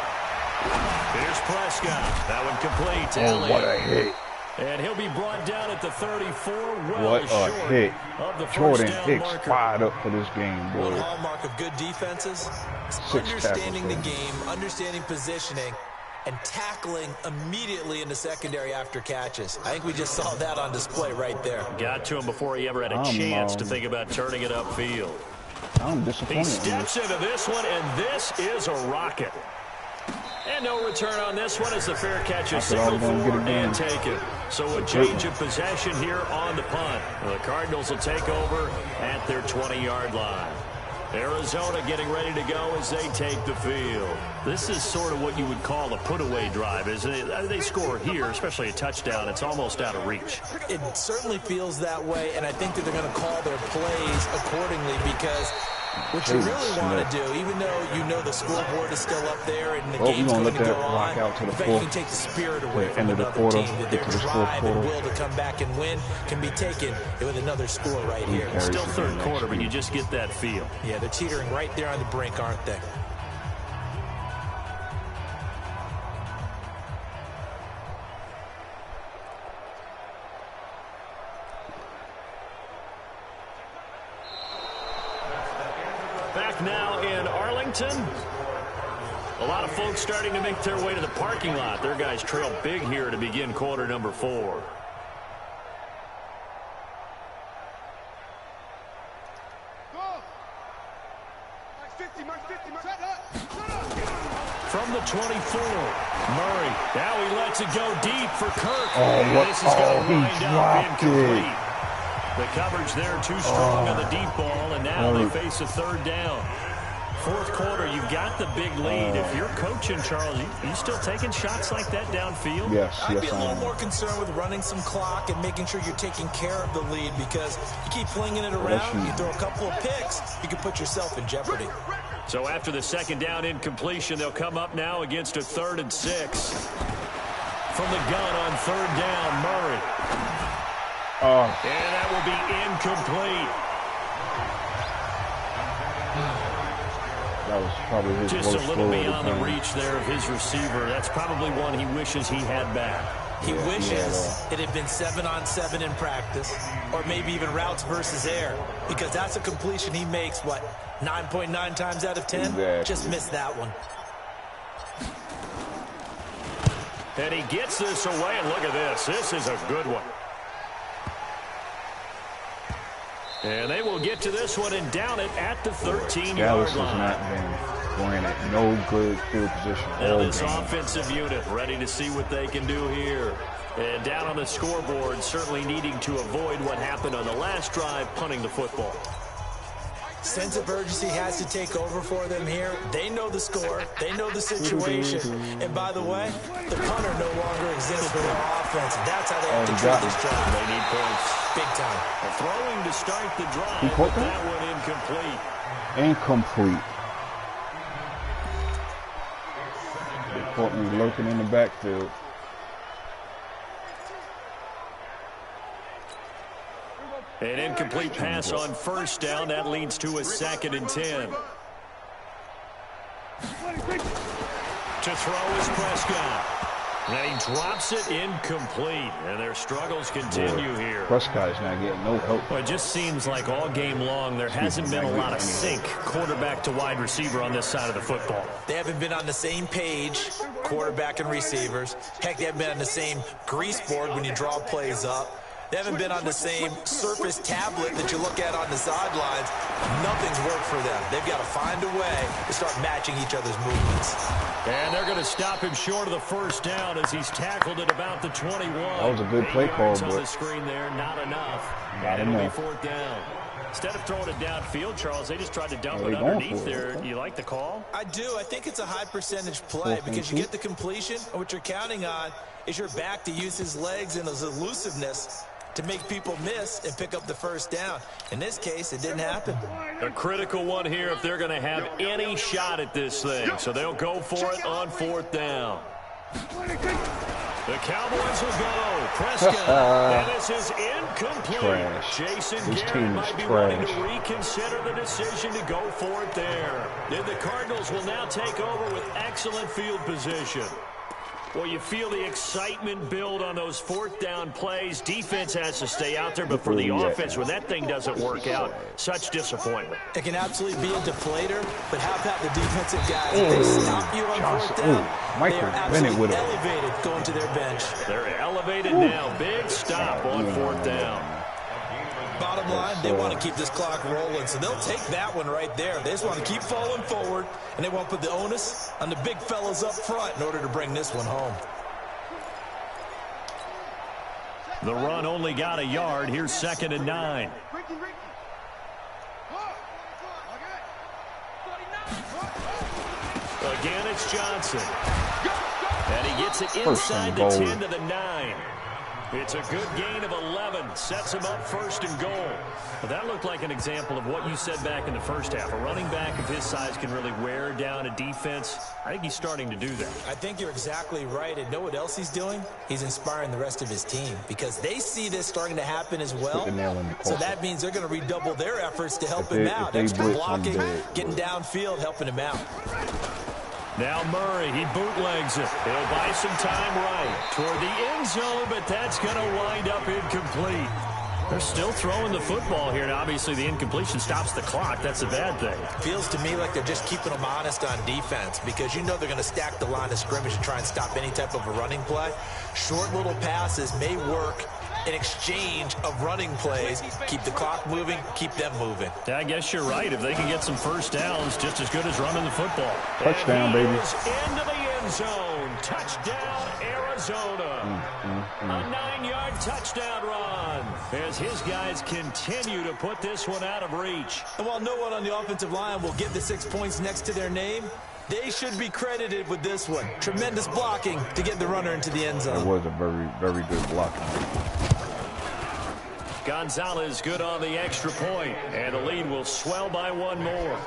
Speaker 3: Here's Prescott. That one complete.
Speaker 1: Oh, what a hit.
Speaker 3: And he'll be brought down at the 34.
Speaker 1: What a hit. Jordan Hicks fired up for this game, boy.
Speaker 4: One hallmark of good defenses is understanding the game, understanding positioning, and tackling immediately in the secondary after catches. I think we just saw that on display right there.
Speaker 3: Got to him before he ever had a chance to think about turning it upfield.
Speaker 1: I'm disappointed.
Speaker 3: He steps into this one, and this is a rocket. And no return on this one as the fair catch is signaled for and taken. So a change of possession here on the punt. The Cardinals will take over at their 20-yard line. Arizona getting ready to go as they take the field. This is sort of what you would call a put-away drive, isn't it? They score here, especially a touchdown. It's almost out of reach.
Speaker 4: It certainly feels that way, and I think that they're going to call their plays accordingly because what you really want to do, even though you know the scoreboard is still up there and the game's going to go on,
Speaker 1: out to the
Speaker 4: in fact, you can take the spirit away from another team. That their drive and will to come back and win can be taken with another score right here.
Speaker 3: Still 3rd quarter, but you just get that feel.
Speaker 4: Yeah, they're teetering right there on the brink, aren't they?
Speaker 3: Back now in Arlington. A lot of folks starting to make their way to the parking lot. Their guys trail big here to begin quarter number 4. From the 24, Murray. Now he lets it go deep for Kirk. This is going to wind up incomplete. The coverage there too strong on the deep ball, and now they face a 3rd down. 4th quarter, you've got the big lead. If you're coaching, Charles, you still taking shots like that downfield?
Speaker 1: Yes,
Speaker 4: I'd be a little more concerned with running some clock and making sure you're taking care of the lead because you keep flinging it around, you throw a couple of picks, you can put yourself in jeopardy.
Speaker 3: So after the 2nd down incompletion, they'll come up now against a 3rd and 6. From the gun on 3rd down, Murray. And that will be incomplete.
Speaker 1: That was probably his
Speaker 3: just a little beyond the reach there of his receiver. That's probably one he wishes he had back.
Speaker 4: He wishes it had been 7-on-7 in practice, or maybe even routes versus air, because that's a completion he makes, what, 9.9 times out of 10?
Speaker 1: Exactly.
Speaker 4: Just missed that one.
Speaker 3: And he gets this away, and look at this. This is a good one. And they will get to this one and down it at the 13-yard
Speaker 1: Dallas has
Speaker 3: line.
Speaker 1: not been granted no good field position.
Speaker 3: Now this offensive unit ready to see what they can do here. And down on the scoreboard, certainly needing to avoid what happened on the last drive, punting the football.
Speaker 4: Sense of urgency has to take over for them here. They know the score. They know the situation. And by the way, the punter no longer exists for their offense. That's how they have to treat this drive.
Speaker 3: They need points.
Speaker 4: Big time.
Speaker 3: Throwing to start the drive, but that one incomplete.
Speaker 1: They caught me lurking in the backfield.
Speaker 3: An incomplete pass on 1st down. That leads to a 2nd and 10. To throw is Prescott. And he drops it incomplete. And their struggles continue here.
Speaker 1: Prescott's not getting no help.
Speaker 3: Well, it just seems like all game long there hasn't been a lot of sync quarterback to wide receiver on this side of the football.
Speaker 4: They haven't been on the same page, quarterback and receivers. Heck, they haven't been on the same grease board when you draw plays up. They haven't been on the same Surface tablet that you look at on the sidelines. Nothing's worked for them. They've got to find a way to start matching each other's movements.
Speaker 3: And they're going to stop him short of the 1st down as he's tackled at about the 21.
Speaker 1: That was a good play call,
Speaker 3: but on the
Speaker 1: but
Speaker 3: screen there, not enough.
Speaker 1: Not
Speaker 3: and
Speaker 1: enough.
Speaker 3: It'll be 4th down. Instead of throwing it downfield, Charles, they just tried to dump it underneath there. You like the call?
Speaker 4: I do. I think it's a high percentage play because you get the completion, and what you're counting on is your back to use his legs and his elusiveness to make people miss and pick up the 1st down. In this case, it didn't happen.
Speaker 3: A critical one here if they're going to have any shot at this thing. So they'll go for it on 4th down. The Cowboys will go. Prescott. And this is incomplete.
Speaker 1: Trash.
Speaker 3: Jason
Speaker 1: This
Speaker 3: Garrett
Speaker 1: team is
Speaker 3: might be wanting
Speaker 1: trash.
Speaker 3: to reconsider the decision to go for it there. And the Cardinals will now take over with excellent field position. Well, you feel the excitement build on those fourth down plays. Defense has to stay out there, but for the offense, when that thing doesn't work out, such disappointment.
Speaker 4: It can absolutely be a deflator, but how about the defensive guys? If they stop you on fourth down, they are absolutely elevated going to their bench.
Speaker 3: They're elevated now. Big stop on fourth down.
Speaker 4: Bottom line, they want to keep this clock rolling, so they'll take that one right there. They just want to keep falling forward, and they want to put the onus on the big fellas up front in order to bring this one home.
Speaker 3: The run only got a yard. Here's 2nd and 9. Again, it's Johnson. And he gets it inside the 10 to the 9. It's a good gain of 11. Sets him up 1st and goal. But that looked like an example of what you said back in the first half. A running back of his size can really wear down a defense. I think he's starting to do that.
Speaker 4: I think you're exactly right. And know what else he's doing? He's inspiring the rest of his team because they see this starting to happen as well. So that means they're going to redouble their efforts to help him out. Extra blocking, getting downfield, helping him out.
Speaker 3: Now Murray, he bootlegs it. He'll buy some time right toward the end zone, but that's going to wind up incomplete. They're still throwing the football here, and obviously the incompletion stops the clock. That's a bad thing.
Speaker 4: Feels to me like they're just keeping them honest on defense because you know they're going to stack the line of scrimmage and try and stop any type of a running play. Short little passes may work in exchange of running plays. Keep the clock moving, keep them moving.
Speaker 3: Yeah, I guess you're right. If they can get some first downs, just as good as running the football.
Speaker 1: Touchdown, baby.
Speaker 3: Into the end zone. Touchdown, Arizona. A 9-yard touchdown run as his guys continue to put this one out of reach.
Speaker 4: And while no one on the offensive line will get the 6 points next to their name, they should be credited with this one. Tremendous blocking to get the runner into the end zone.
Speaker 1: It was a very, very good blocking.
Speaker 3: Gonzalez good on the extra point, and the lead will swell by one more.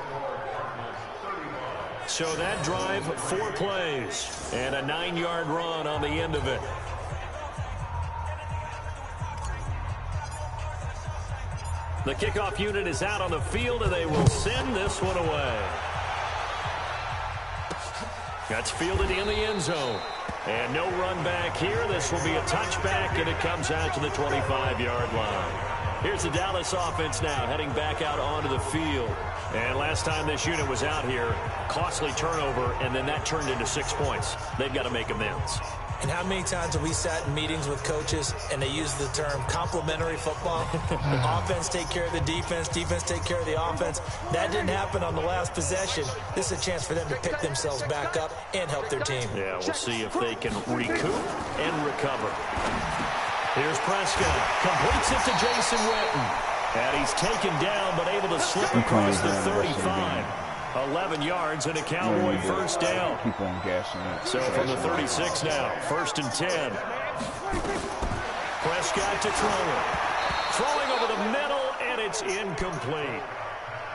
Speaker 3: So that drive, 4 plays, and a 9-yard run on the end of it. The kickoff unit is out on the field, and they will send this one away. That's fielded in the end zone. And no run back here. This will be a touchback, and it comes out to the 25-yard line. Here's the Dallas offense now heading back out onto the field. And last time this unit was out here, costly turnover, and then that turned into 6 points. They've got to make amends.
Speaker 4: And how many times have we sat in meetings with coaches and they use the term complementary football? Offense take care of the defense, defense take care of the offense. That didn't happen on the last possession. This is a chance for them to pick themselves back up and help their team.
Speaker 3: Yeah, we'll see if they can recoup and recover. Here's Prescott. Completes it to Jason Witten. And he's taken down but able to slip across the 35. 11 yards and a Cowboy first down.
Speaker 1: Keep on gassing it.
Speaker 3: So from the 36 now, 1st and 10. Prescott to throw it. Throwing over the middle, and it's incomplete.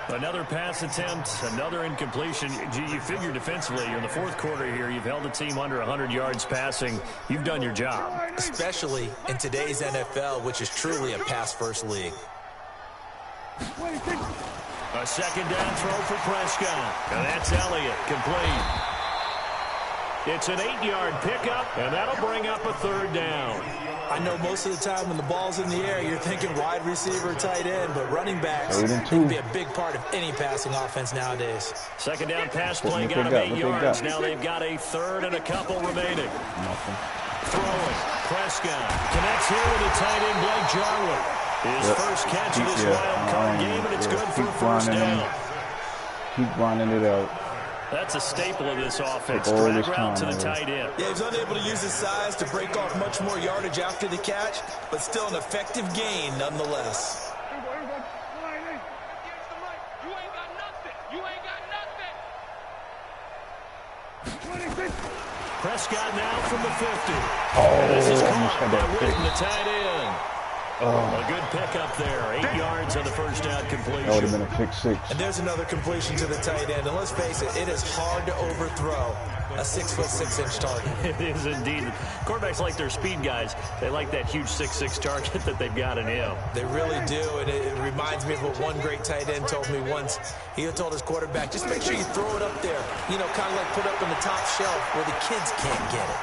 Speaker 3: Another pass attempt, another incompletion. You figure defensively, you're in the 4th quarter here. You've held the team under 100 yards passing. You've done your job.
Speaker 4: Especially in today's NFL, which is truly a pass-first league.
Speaker 3: A 2nd down throw for Prescott. And that's Elliott, complete. It's an 8-yard pickup, and that'll bring up a 3rd down.
Speaker 4: I know most of the time when the ball's in the air, you're thinking wide receiver, tight end, but running backs can be a big part of any passing offense nowadays.
Speaker 3: 2nd down pass play got him 8 yards. Now they've got a 3rd and a couple remaining.
Speaker 1: Nothing.
Speaker 3: Throwing. Prescott connects here with a tight end, Blake Jarwin. His first catch of this wild card game, and it's good for a first down.
Speaker 1: Keep grinding it out.
Speaker 3: That's a staple of this offense. Drag route to the tight end.
Speaker 4: Yeah, he's unable to use his size to break off much more yardage after the catch, but still an effective gain nonetheless.
Speaker 3: Prescott now from the 50. Oh, this is caught by Witten, the tight end. A good pickup there. 8 yards yards on the first down completion.
Speaker 1: That would have been a pick six.
Speaker 4: And there's another completion to the tight end. And let's face it, it is hard to overthrow a 6'6" target.
Speaker 3: It is indeed. Quarterbacks like their speed guys. They like that huge 6'6" target that they've got in him.
Speaker 4: They really do, and it reminds me of what one great tight end told me once. He told his quarterback, just make sure you throw it up there, you know, kind of like put up on the top shelf where the kids can't get it.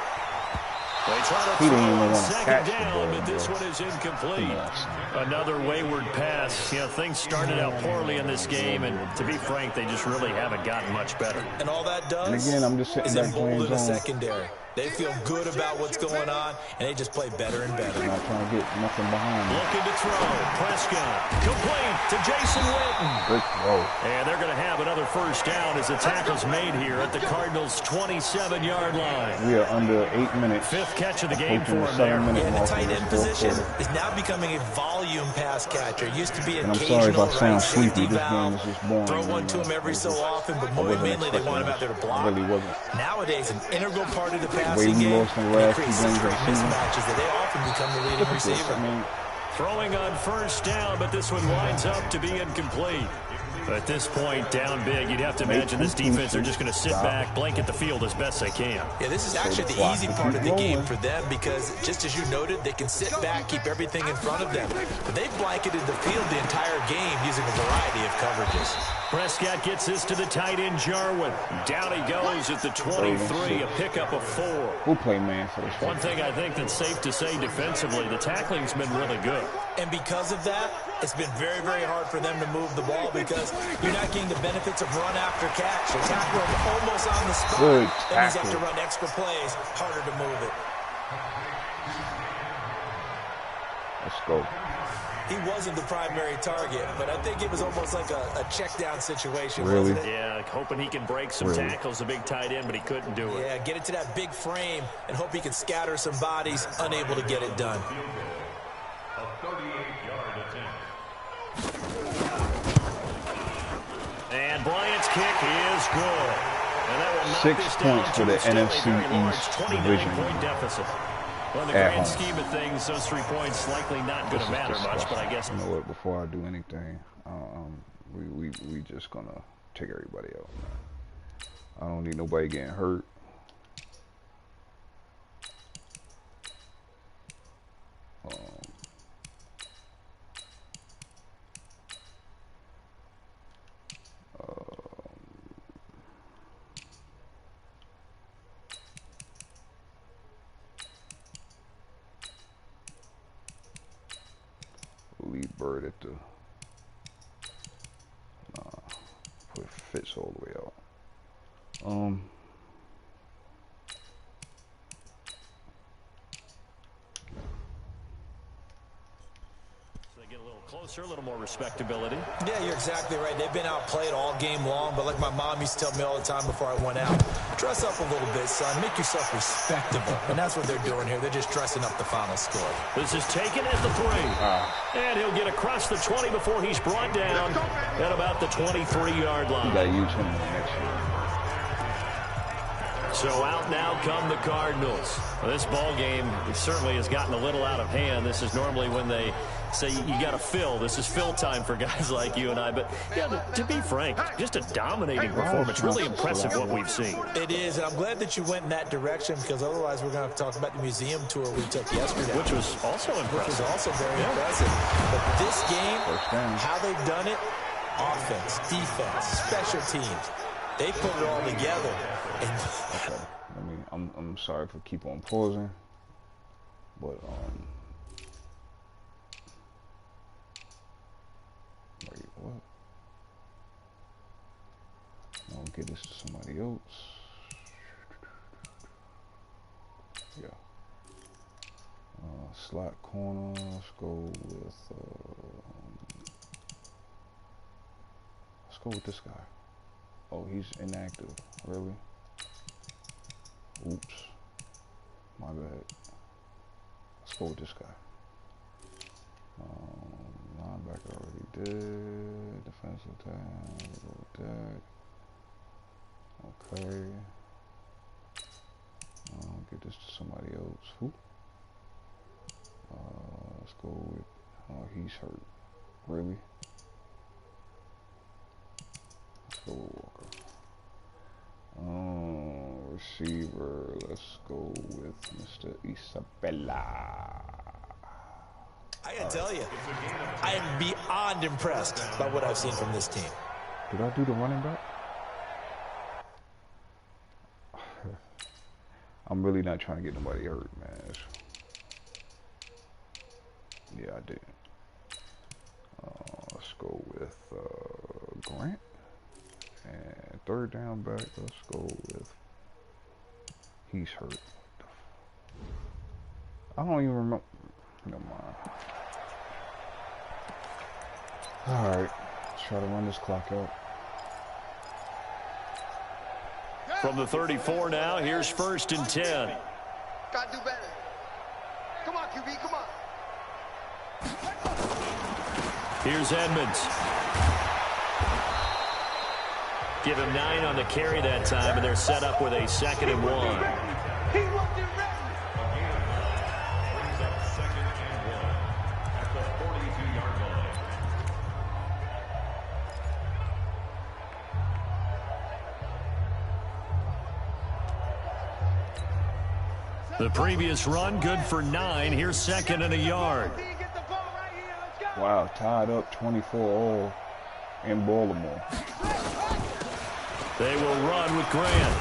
Speaker 3: They try to
Speaker 1: He didn't even
Speaker 3: throw
Speaker 1: want to catch
Speaker 3: second
Speaker 1: the
Speaker 3: down,
Speaker 1: ball,
Speaker 3: but this
Speaker 1: bro.
Speaker 3: one is incomplete. Another wayward pass. You know, things started out poorly in this game, and to be frank, they just really haven't gotten much better.
Speaker 4: And all that does
Speaker 1: And again, I'm just sitting
Speaker 4: is
Speaker 1: back playing
Speaker 4: embolden the
Speaker 1: zone.
Speaker 4: secondary. They feel good about what's going on, and they just play better and better.
Speaker 1: Not trying to get nothing behind me.
Speaker 3: Looking to throw. Prescott. Complete to Jason Witten.
Speaker 1: Good throw.
Speaker 3: And they're going to have another first down as the tackle's made here at the Cardinals' 27-yard line.
Speaker 1: We are under 8 minutes.
Speaker 3: Fifth catch of the game for
Speaker 1: Approaching the
Speaker 3: him there.
Speaker 1: 7-minute
Speaker 4: And the
Speaker 1: mark
Speaker 4: tight
Speaker 1: in
Speaker 4: end
Speaker 1: this fourth
Speaker 4: position
Speaker 1: quarter.
Speaker 4: is now becoming a volume pass catcher. It used to be an
Speaker 1: And I'm sorry if I
Speaker 4: occasional
Speaker 1: sound
Speaker 4: right safety
Speaker 1: sleepy. This game
Speaker 4: valve.
Speaker 1: is just boring.
Speaker 4: Throw one to
Speaker 1: man.
Speaker 4: him every so often, but
Speaker 1: I
Speaker 4: more
Speaker 1: wasn't
Speaker 4: mainly they want him
Speaker 1: expecting
Speaker 4: out there to
Speaker 1: this.
Speaker 4: block.
Speaker 1: I really wasn't.
Speaker 4: Nowadays, an integral part of the
Speaker 1: way
Speaker 4: passing
Speaker 1: we
Speaker 4: game,
Speaker 1: lost in the
Speaker 4: and it
Speaker 1: last
Speaker 4: creates
Speaker 1: two
Speaker 4: some
Speaker 1: games of
Speaker 4: great
Speaker 1: the season.
Speaker 4: mismatches that they often become the leading
Speaker 1: Look at this.
Speaker 4: receiver.
Speaker 1: I mean,
Speaker 3: Throwing on first down, but this one winds up to be incomplete. At this point, down big, you'd have to imagine this defense are just going to sit back, blanket the field as best they can.
Speaker 4: Yeah, this is actually the easy part of the game for them because, just as you noted, they can sit back, keep everything in front of them. But they've blanketed the field the entire game using a variety of coverages.
Speaker 3: Prescott gets this to the tight end, Jarwin. Down he goes at the 23, a pickup of 4.
Speaker 1: we'll play man for this
Speaker 3: One
Speaker 1: one.
Speaker 3: thing I think that's safe to say defensively, the tackling's been really good.
Speaker 4: And because of that, it's been very, very hard for them to move the ball because you're not getting the benefits of run after catch. They tackle him almost on the spot.
Speaker 1: Good
Speaker 4: That means you have to
Speaker 1: tackle.
Speaker 4: run extra plays, harder to move it.
Speaker 1: Let's go.
Speaker 4: He wasn't the primary target, but I think it was almost like a check down situation,
Speaker 1: Really?
Speaker 4: wasn't it?
Speaker 3: Yeah, like hoping he can break some
Speaker 1: Really?
Speaker 3: tackles, a big tight end, but he couldn't do it.
Speaker 4: Yeah, get it to that big frame and hope he can scatter some bodies, unable to get it done.
Speaker 3: And Bryant's kick is good. And that will knock
Speaker 1: 6
Speaker 3: this down
Speaker 1: points
Speaker 3: to
Speaker 1: for the
Speaker 3: a still a
Speaker 1: NFC
Speaker 3: very large
Speaker 1: East
Speaker 3: 29-point deficit. Well, in the
Speaker 1: At
Speaker 3: grand
Speaker 1: home.
Speaker 3: scheme of things, those 3 points likely not going to matter much, but I guess
Speaker 1: You know what? Before I do anything, we just gonna take everybody out, man. I don't need nobody getting hurt. Leave Bird at the put Fitz all the way out.
Speaker 3: they get a little closer, a little more respectability.
Speaker 4: Yeah, you're exactly right. They've been outplayed all game long, but like my mom used to tell me all the time before I went out, dress up a little bit, son. Make yourself respectable. And that's what they're doing here. They're just dressing up the final score.
Speaker 3: This is taken at the 3. And he'll get across the 20 before he's brought down at about the 23-yard
Speaker 1: You
Speaker 3: line.
Speaker 1: gotta use him next year.
Speaker 3: So out now come the Cardinals. Well, this ball game certainly has gotten a little out of hand. This is normally when they say you got to fill. This is fill time for guys like you and I. But yeah, to be frank, just a dominating performance. Really impressive what we've seen.
Speaker 4: It is, and I'm glad that you went in that direction because otherwise we're going to have to talk about the museum tour we took yesterday.
Speaker 3: Which was also
Speaker 4: Which was
Speaker 3: impressive.
Speaker 4: also very impressive. But this game,
Speaker 1: First down.
Speaker 4: how they've done it, offense, defense, special teams, they put it all together. And
Speaker 1: Okay. I'm sorry for keep on pausing, but wait, what? I'll get this to somebody else. Yeah. Slot corner. Let's go with this guy. Oh, he's inactive. Really? Oops. My bad. Let's go with this guy. Linebacker already did. Defensive tackle. Go with that. Okay. Get this to somebody else. Who? Let's go with. Oh, he's hurt. Really? Let's go with Walker. Receiver. Let's go with Mr. Isabella.
Speaker 4: I gotta tell you, I am beyond impressed by what I've seen from this team.
Speaker 1: Did I do the running back? I'm really not trying to get nobody hurt, man. Yeah, I did. Let's go with Grant. And third down back, let's go with... He's hurt. I don't even remember. Never mind. Alright. Let's try to run this clock out.
Speaker 3: From the 34 now, here's 1st and 10.
Speaker 5: Gotta do better. Come on, QB, come on.
Speaker 3: Here's Edmonds. Give him 9 on the carry that time, and they're set up with a 2nd and 1.
Speaker 5: He wasn't ready.
Speaker 3: The previous run, good for 9. Here's 2nd and a yard.
Speaker 1: Wow, tied up 24-all in Baltimore.
Speaker 3: They will run with Grant.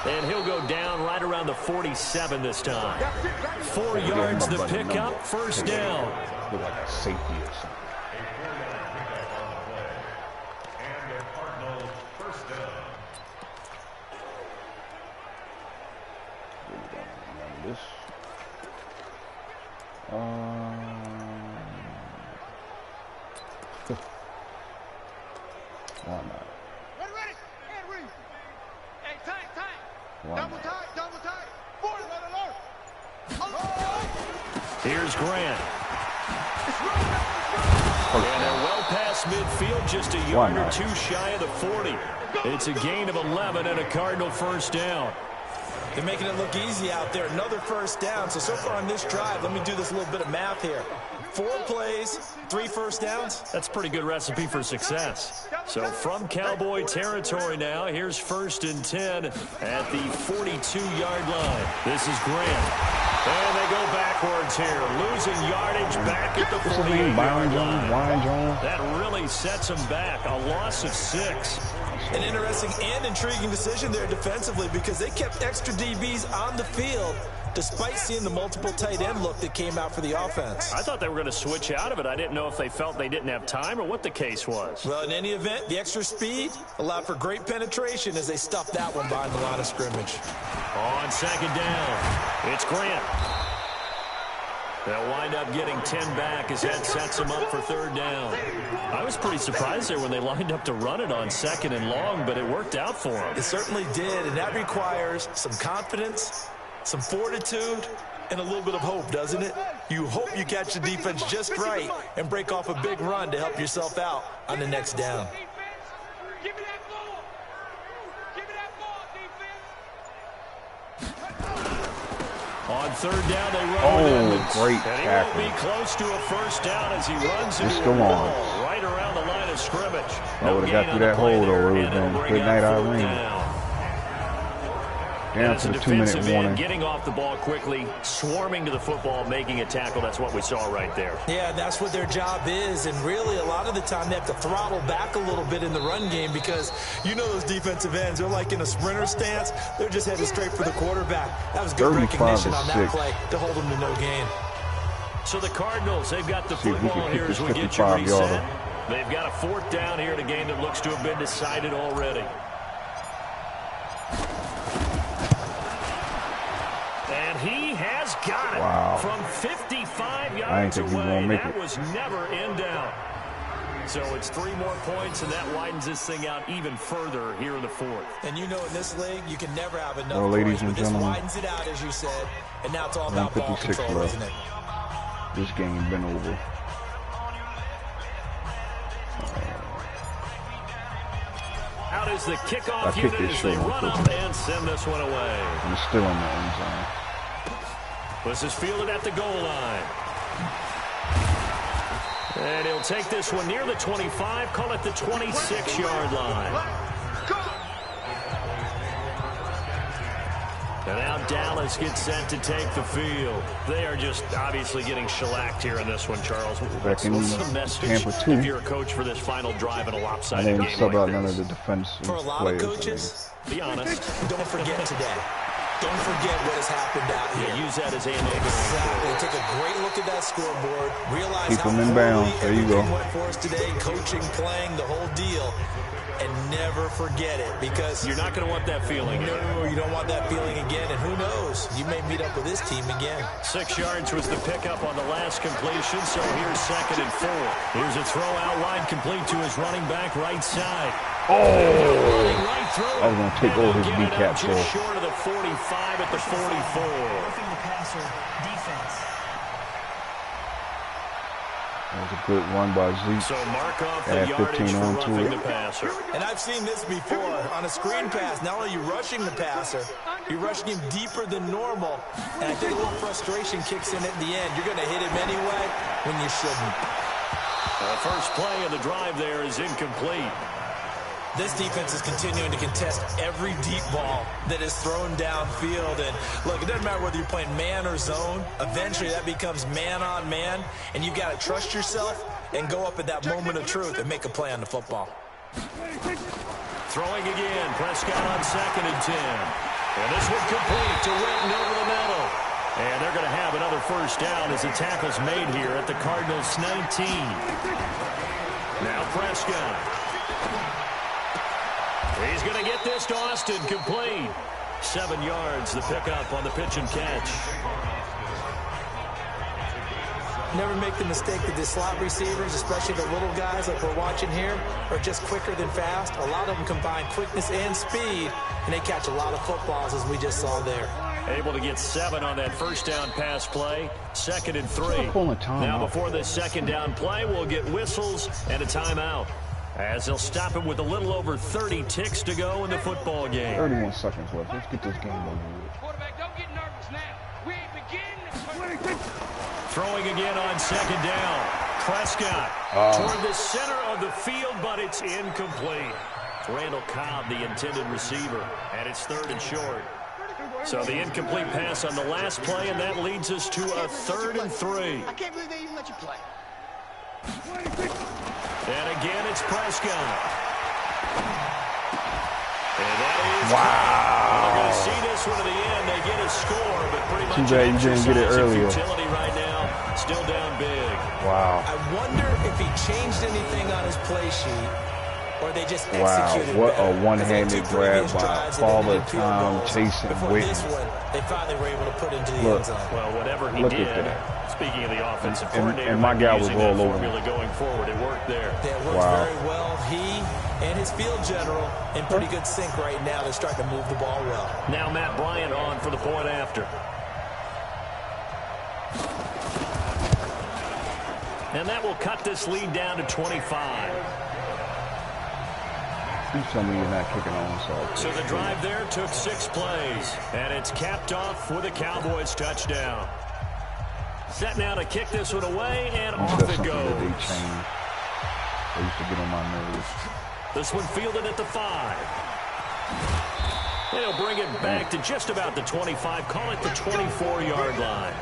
Speaker 3: And he'll go down right around the 47 this time. 4 yards to pick up, 1st down.
Speaker 1: Look like a safety or something. This. Why not?
Speaker 5: Ready. And read. Hey, time.
Speaker 1: Why
Speaker 5: Double
Speaker 1: not?
Speaker 5: time. Forward, alert.
Speaker 3: Here's Grant. And they're well past midfield, just a yard or 2 shy of the 40. It's a gain of 11 and a Cardinal 1st down.
Speaker 4: They're making it look easy out there. Another 1st down. So far on this drive, let me do this little bit of math here. 4 plays, 3 1st downs.
Speaker 3: That's a pretty good recipe for success. So from Cowboy territory now, here's 1st and 10 at the 42-yard line. This is Grant. And they go backwards here, losing yardage back at the 48-yard line. That really sets them back, a loss of 6.
Speaker 4: An interesting and intriguing decision there defensively because they kept extra DBs on the field despite seeing the multiple tight end look that came out for the offense.
Speaker 3: I thought they were going to switch out of it. I didn't know if they felt they didn't have time or what the case was.
Speaker 4: Well, in any event, the extra speed allowed for great penetration as they stuffed that one behind the line of scrimmage.
Speaker 3: On 2nd down, it's Grant. They'll wind up getting 10 back as that sets them up for 3rd down. I was pretty surprised there when they lined up to run it on 2nd and long, but it worked out for them.
Speaker 4: It certainly did, and that requires some confidence, some fortitude, and a little bit of hope, doesn't it? You hope you catch the defense just right and break off a big run to help yourself out on the next down.
Speaker 5: Give me that ball.
Speaker 3: On 3rd down, they run with Edmonds.
Speaker 1: Great
Speaker 3: and he
Speaker 1: tackle.
Speaker 3: won't be close to a 1st down as he runs into
Speaker 1: It's
Speaker 3: a
Speaker 1: still
Speaker 3: wall
Speaker 1: on.
Speaker 3: right around the line of scrimmage.
Speaker 1: I would have got through that hole, though. It would have been good night, Irene. Down to the 2-minute warning.
Speaker 3: Getting off the ball quickly, swarming to the football, making a tackle. That's what we saw right there.
Speaker 4: Yeah, that's what their job is, and really a lot of the time they have to throttle back a little bit in the run game because you know those defensive ends, they're like in a sprinter stance. They're just headed straight for the quarterback. That was good recognition on that play to hold them to no gain.
Speaker 3: So the Cardinals, they've got the football here as we get you reset. They've got a 4th down here in a game that looks to have been decided already. And he has got it from 55 yards away. That was never in doubt. So it's 3 more points, and that widens this thing out even further here in the 4th.
Speaker 4: And you know in this league, you can never have enough
Speaker 1: ladies
Speaker 4: points,
Speaker 1: and
Speaker 4: but this
Speaker 1: gentlemen,
Speaker 4: widens it out, as you said, and now it's all about ball control,
Speaker 1: left.
Speaker 4: isn't it?
Speaker 1: This game's been over.
Speaker 3: Out is the kickoff unit as they run up and send this one away.
Speaker 1: I'm still in the end zone.
Speaker 3: This is fielded at the goal line. And he'll take this one near the 25, call it the 26-yard line. And now Dallas gets set to take the field. They are just obviously getting shellacked here in this one, Charles. What's the message if you're a coach for this final drive in a lopsided game like this?
Speaker 1: Sub out none of the defensive
Speaker 4: for a lot
Speaker 1: players,
Speaker 4: of coaches,
Speaker 3: be honest.
Speaker 4: Don't forget today. Don't forget what has happened out here.
Speaker 3: Yeah, use that as ammo.
Speaker 4: Exactly. Take a great look at that scoreboard. Realize
Speaker 1: keep
Speaker 4: how
Speaker 1: them in bounds. There you go.
Speaker 4: went for us today, coaching, playing, the whole deal. And never forget it, because
Speaker 3: you're not going to want that feeling.
Speaker 4: No, you don't want that feeling again. And who knows? You may meet up with this team again.
Speaker 3: 6 yards was the pickup on the last completion, so here's 2nd and 4. Here's a throw out wide, complete to his running back right side.
Speaker 1: Oh! I was going to take all his kneecaps off.
Speaker 3: Short of the 45 at the 44.
Speaker 1: That was a good run by Zeke.
Speaker 3: So mark off the yardage for roughing the passer.
Speaker 4: And I've seen this before. On a screen pass, not only are you rushing the passer, you're rushing him deeper than normal. And I think a little frustration kicks in at the end. You're going to hit him anyway when you shouldn't.
Speaker 3: The first play of the drive there is incomplete.
Speaker 4: This defense is continuing to contest every deep ball that is thrown downfield. And look, it doesn't matter whether you're playing man or zone. Eventually, that becomes man on man. And you've got to trust yourself and go up at that moment of truth and make a play on the football.
Speaker 3: Throwing again. Prescott on 2nd and 10. And this one complete to Witten over the middle. And they're going to have another first down as the tackle's made here at the Cardinals 19. Now Prescott. He's going to get this to Austin, complete. 7 yards, the pickup on the pitch and catch.
Speaker 4: Never make the mistake that the slot receivers, especially the little guys like we're watching here, are just quicker than fast. A lot of them combine quickness and speed, and they catch a lot of footballs, as we just saw there.
Speaker 3: Able to get 7 on that first down pass play. 2nd and 3. Now before this second down play, we'll get whistles and a timeout, as they'll stop it with a little over 30 ticks to go in the football game.
Speaker 1: 31 seconds left. Let's get this game over with.
Speaker 5: Quarterback, don't get nervous now. We ain't beginning.
Speaker 3: Throwing again on 2nd down. Prescott toward the center of the field, but it's incomplete. Randall Cobb, the intended receiver, and it's 3rd and short. So the incomplete pass on the last play, and that leads us to a 3rd and 3.
Speaker 5: I can't believe they even let you play.
Speaker 3: And again, it's Prescott. And that is we're going to see this one to the end. They get a score, but pretty much
Speaker 1: too bad you didn't get it earlier.
Speaker 3: Futility right now, still down big.
Speaker 1: Wow.
Speaker 4: I wonder if he changed anything on his play sheet, or they just executed
Speaker 1: what
Speaker 4: better.
Speaker 1: a one-handed grab by Father Tom chasing Witten.
Speaker 4: They finally were able to put into the end zone.
Speaker 3: Well, whatever he did, speaking of the offensive coordinator,
Speaker 1: and my guy was all over
Speaker 3: formula going forward. It worked there.
Speaker 4: It worked very well. He and his field general in pretty good sync right now. They're starting to move the ball well.
Speaker 3: Now Matt Bryant on for the point after. And that will cut this lead down to 25.
Speaker 1: Please tell me you're not kicking onside.
Speaker 3: So the drive there took 6 plays, and it's capped off with a Cowboys touchdown. Set now to kick this one away, and off it goes.
Speaker 1: They changed. They used to get on my nerves.
Speaker 3: This one fielded at the 5. They'll bring it back to just about the 25. Call it the 24-yard line.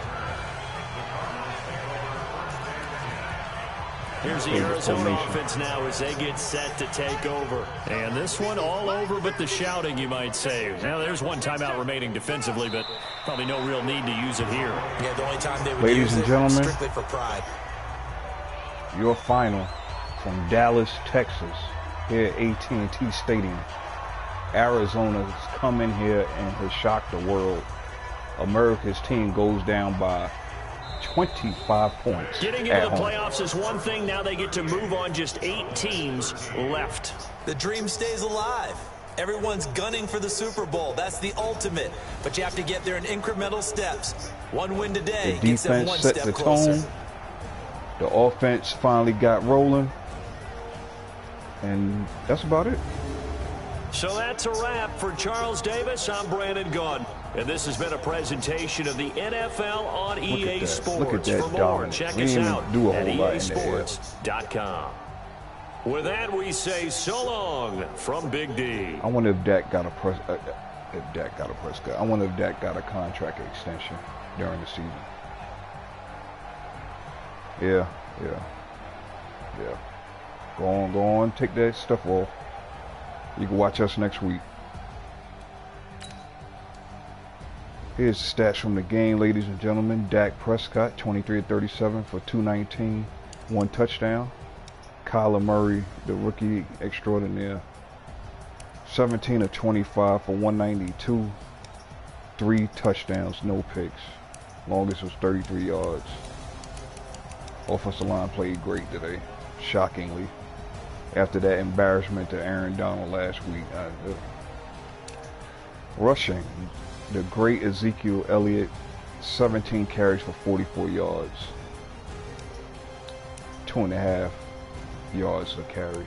Speaker 3: Here's the Arizona offense now as they get set to take over. And this one all over but the shouting, you might say. Now, there's one timeout remaining defensively, but probably no real need to use it here.
Speaker 4: Yeah, the only time they would
Speaker 1: Ladies and gentlemen,
Speaker 4: strictly for pride.
Speaker 1: Your final from Dallas, Texas, here at AT&T Stadium. Arizona has come in here and has shocked the world. America's team goes down by 25 points.
Speaker 3: Getting into the playoffs is one thing. Now they get to move on. Just 8 teams left.
Speaker 4: The dream stays alive. Everyone's gunning for the Super Bowl. That's the ultimate. But you have to get there in incremental steps. One win today gets them one step closer. The defense set the tone. The offense finally got rolling.
Speaker 1: And that's about it.
Speaker 3: So that's a wrap for Charles Davis. I'm Brandon Gaudin. And this has been a presentation of the NFL on EA Sports.
Speaker 1: Look at that
Speaker 3: For more,
Speaker 1: dominance.
Speaker 3: check
Speaker 1: We
Speaker 3: us
Speaker 1: didn't
Speaker 3: out
Speaker 1: even do a
Speaker 3: at
Speaker 1: whole lot in the air.
Speaker 3: easports.com. With that, we say so long from Big D.
Speaker 1: I wonder if Dak got a I wonder if Dak got a contract extension during the season. Yeah. Go on, take that stuff off. You can watch us next week. Here's the stats from the game, ladies and gentlemen. Dak Prescott, 23-37 for 219, 1 touchdown. Kyler Murray, the rookie extraordinaire, 17-25 for 192, 3 touchdowns, no picks. Longest was 33 yards. Offensive line played great today, shockingly. After that embarrassment to Aaron Donald last week. Rushing, the great Ezekiel Elliott, 17 carries for 44 yards. 2.5 yards a carry.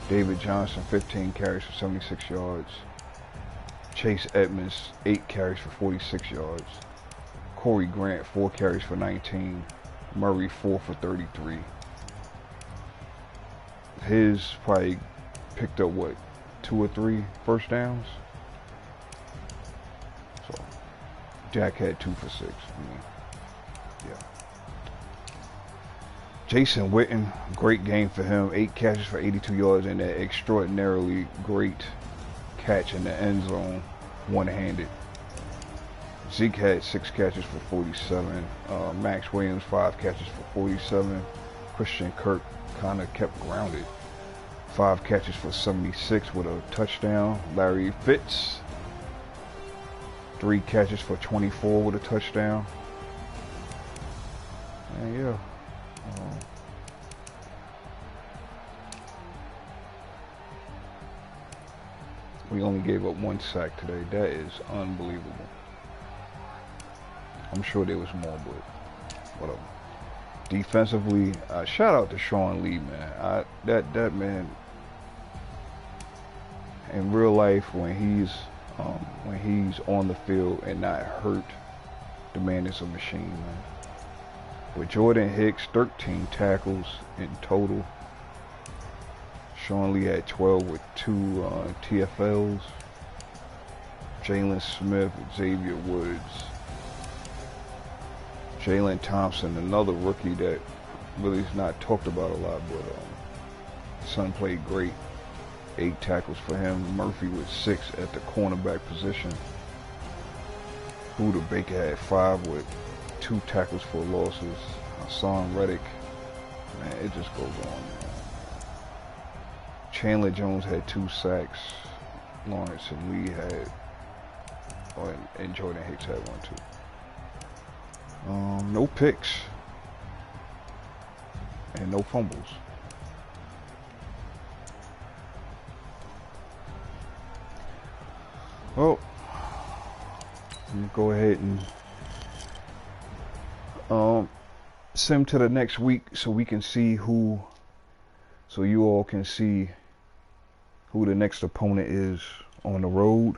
Speaker 1: David Johnson, 15 carries for 76 yards. Chase Edmonds, 8 carries for 46 yards. Corey Grant, 4 carries for 19. Murray, 4 for 33. His probably picked up, what, 2 or 3 first downs? So, Jack had 2 for 6. Yeah. Jason Witten, great game for him. 8 catches for 82 yards and that extraordinarily great catch in the end zone, one-handed. Zeke had 6 catches for 47. Max Williams, 5 catches for 47. Christian Kirk kind of kept grounded. 5 catches for 76 with a touchdown. Larry Fitz, 3 catches for 24 with a touchdown. And yeah. We only gave up 1 sack today. That is unbelievable. I'm sure there was more, but whatever. Defensively, shout out to Sean Lee, man. That man, in real life, when he's on the field and not hurt, the man is a machine, man. With Jordan Hicks, 13 tackles in total. Sean Lee had 12 with 2 TFLs. Jalen Smith, Xavier Woods. Jalen Thompson, another rookie that really is not talked about a lot, but son played great. 8 tackles for him. Murphy with 6 at the cornerback position. Buda Baker had 5 with 2 tackles for losses. Hassan Reddick, man, it just goes on, man. Chandler Jones had 2 sacks. Lawrence and Lee had, and Jordan Hicks had 1 too. No picks and no fumbles. Well, we'll go ahead and send to the next week so we can see who, so you all can see who the next opponent is on the road.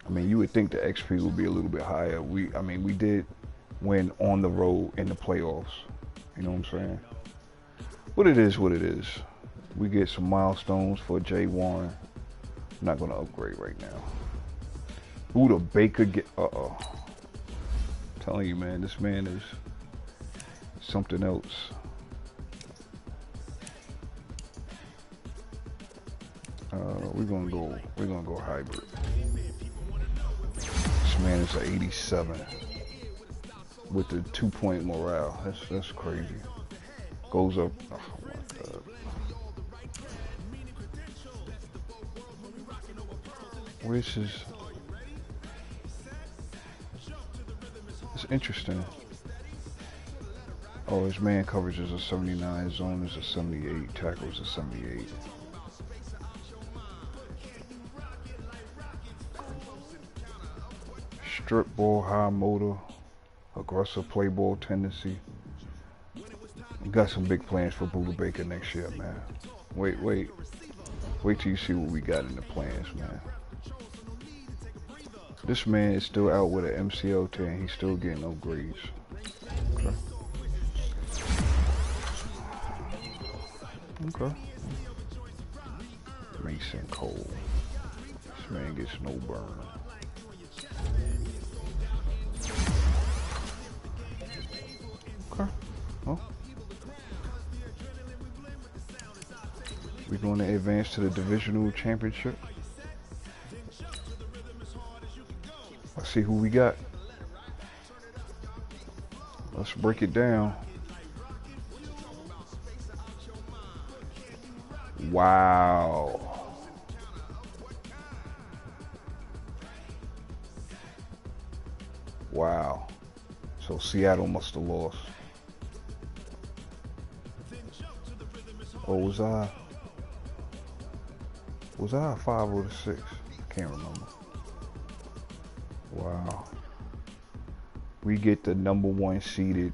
Speaker 1: I mean, you would think the XP would be a little bit higher. We did win on the road in the playoffs. You know what I'm saying? But it is what it is. We get some milestones for J1. I'm not going to upgrade right now. Buda Baker get... I'm telling you, man, this man is something else. We're gonna go hybrid. This man is an 87 with the 2-point morale. That's crazy. Goes up. Oh my God. Where's his? It's interesting. Oh, his man coverage is a 79. His zone is a 78. Tackles a 78. Strip ball, high motor, aggressive play ball tendency. We got some big plans for Buda Baker next year, man. Wait till you see what we got in the plans, man. This man is still out with an MCL tear and he's still getting no grades. Okay. Okay. Mason Cole. This man gets no burn. Okay. Well, we're going to advance to the divisional championship. Let's see who we got. Let's break it down. Wow. Wow. So Seattle must have lost. Or was I a 5 or a 6? I can't remember. Wow. We get the number 1 seeded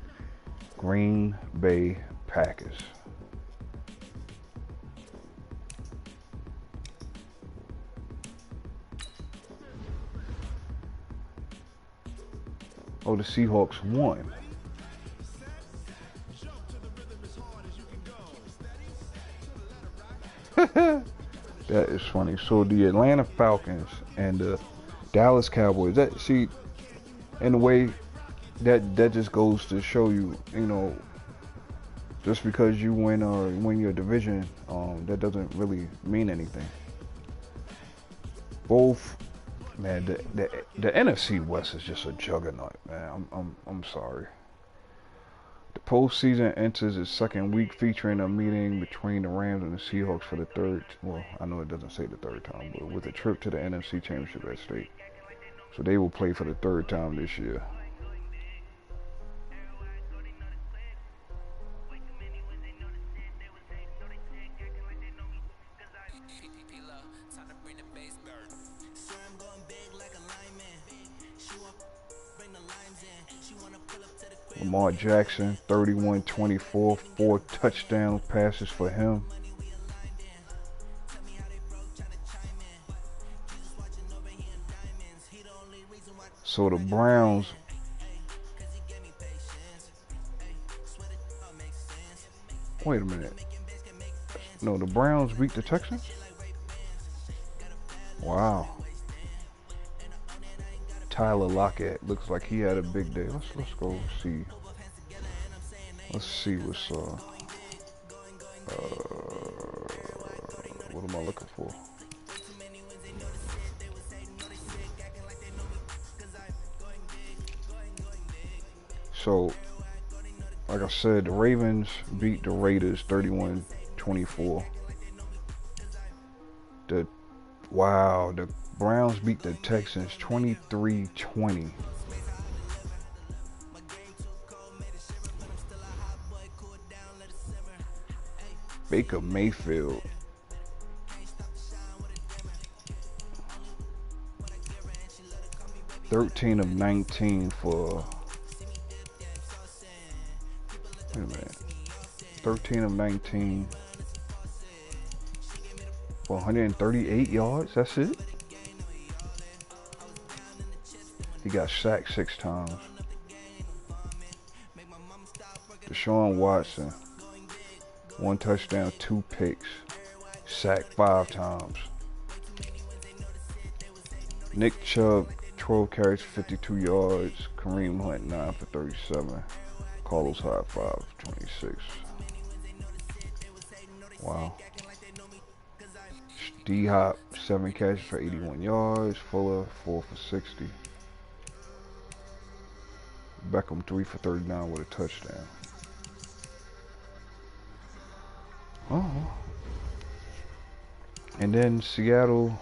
Speaker 1: Green Bay Packers. Oh, the Seahawks won. That is funny. So the Atlanta Falcons and the Dallas Cowboys, that, see, in a way, that just goes to show you, you know, just because you win your division, that doesn't really mean anything. Both, man, the NFC West is just a juggernaut, man. I'm sorry. The postseason enters its second week, featuring a meeting between the Rams and the Seahawks for the third. Well, I know it doesn't say the third time, but with a trip to the NFC Championship at stake. So they will play for the third time this year. Lamar Jackson, 31-24, 4 touchdown passes for him. So the Browns, wait a minute. No, the Browns beat the Texans? Wow. Tyler Lockett looks like he had a big day. Let's go see. Let's see what's what am I looking for? So, like I said, the Ravens beat the Raiders 31-24. The Browns beat the Texans 23-20. Baker Mayfield, (13 of 19 for). Wait a minute. 13 of 19 for 138 yards. That's it. He got sacked 6 times. Deshaun Watson, 1 touchdown, 2 picks, sacked 5 times. Nick Chubb, 12 carries, 52 yards. Kareem Hunt, 9 for 37. Carlos Hyde, 5 for 26. Wow. D-Hop, 7 catches for 81 yards. Fuller, 4 for 60. Beckham, 3 for 39 with a touchdown. Oh. And then Seattle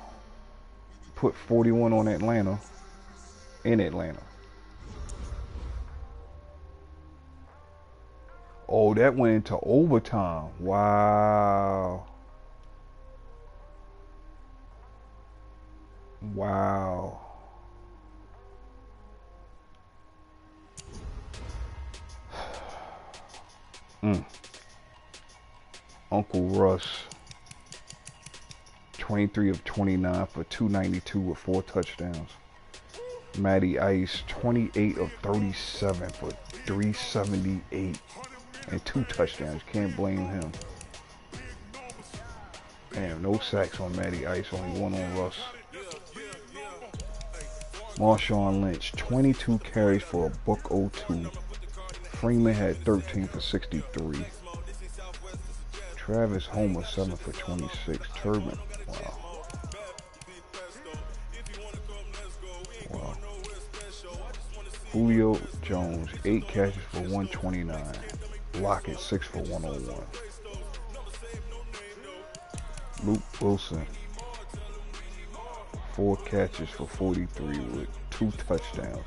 Speaker 1: put 41 on Atlanta in Atlanta. Oh, that went into overtime. Wow. Wow. Uncle Russ, 23 of 29 for 292 with 4 touchdowns. Matty Ice, 28 of 37 for 378 and 2 touchdowns. Can't blame him. Damn, no sacks on Matty Ice, only 1 on Russ. Marshawn Lynch, 22 carries for $102. Freeman had 13 for 63. Travis Homer, 7 for 26. Turbin, wow. Wow. Julio Jones, 8 catches for 129. Lockett, 6 for 101. Luke Wilson, 4 catches for 43 with 2 touchdowns.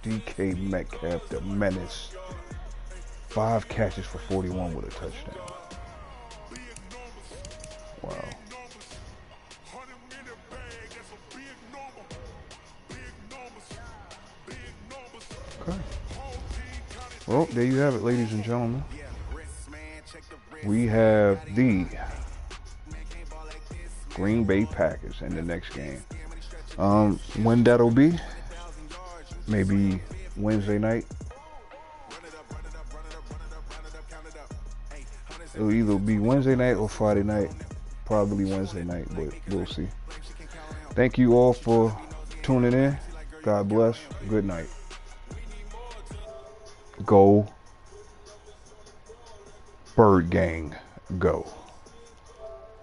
Speaker 1: DK Metcalf, the menace, 5 catches for 41 with a touchdown. Wow. Okay. Well, there you have it, ladies and gentlemen. We have the Green Bay Packers in the next game. When that'll be? Maybe Wednesday night. It'll either be Wednesday night or Friday night. Probably Wednesday night, but we'll see. Thank you all for tuning in. God bless. Good night. Go Bird Gang. Go.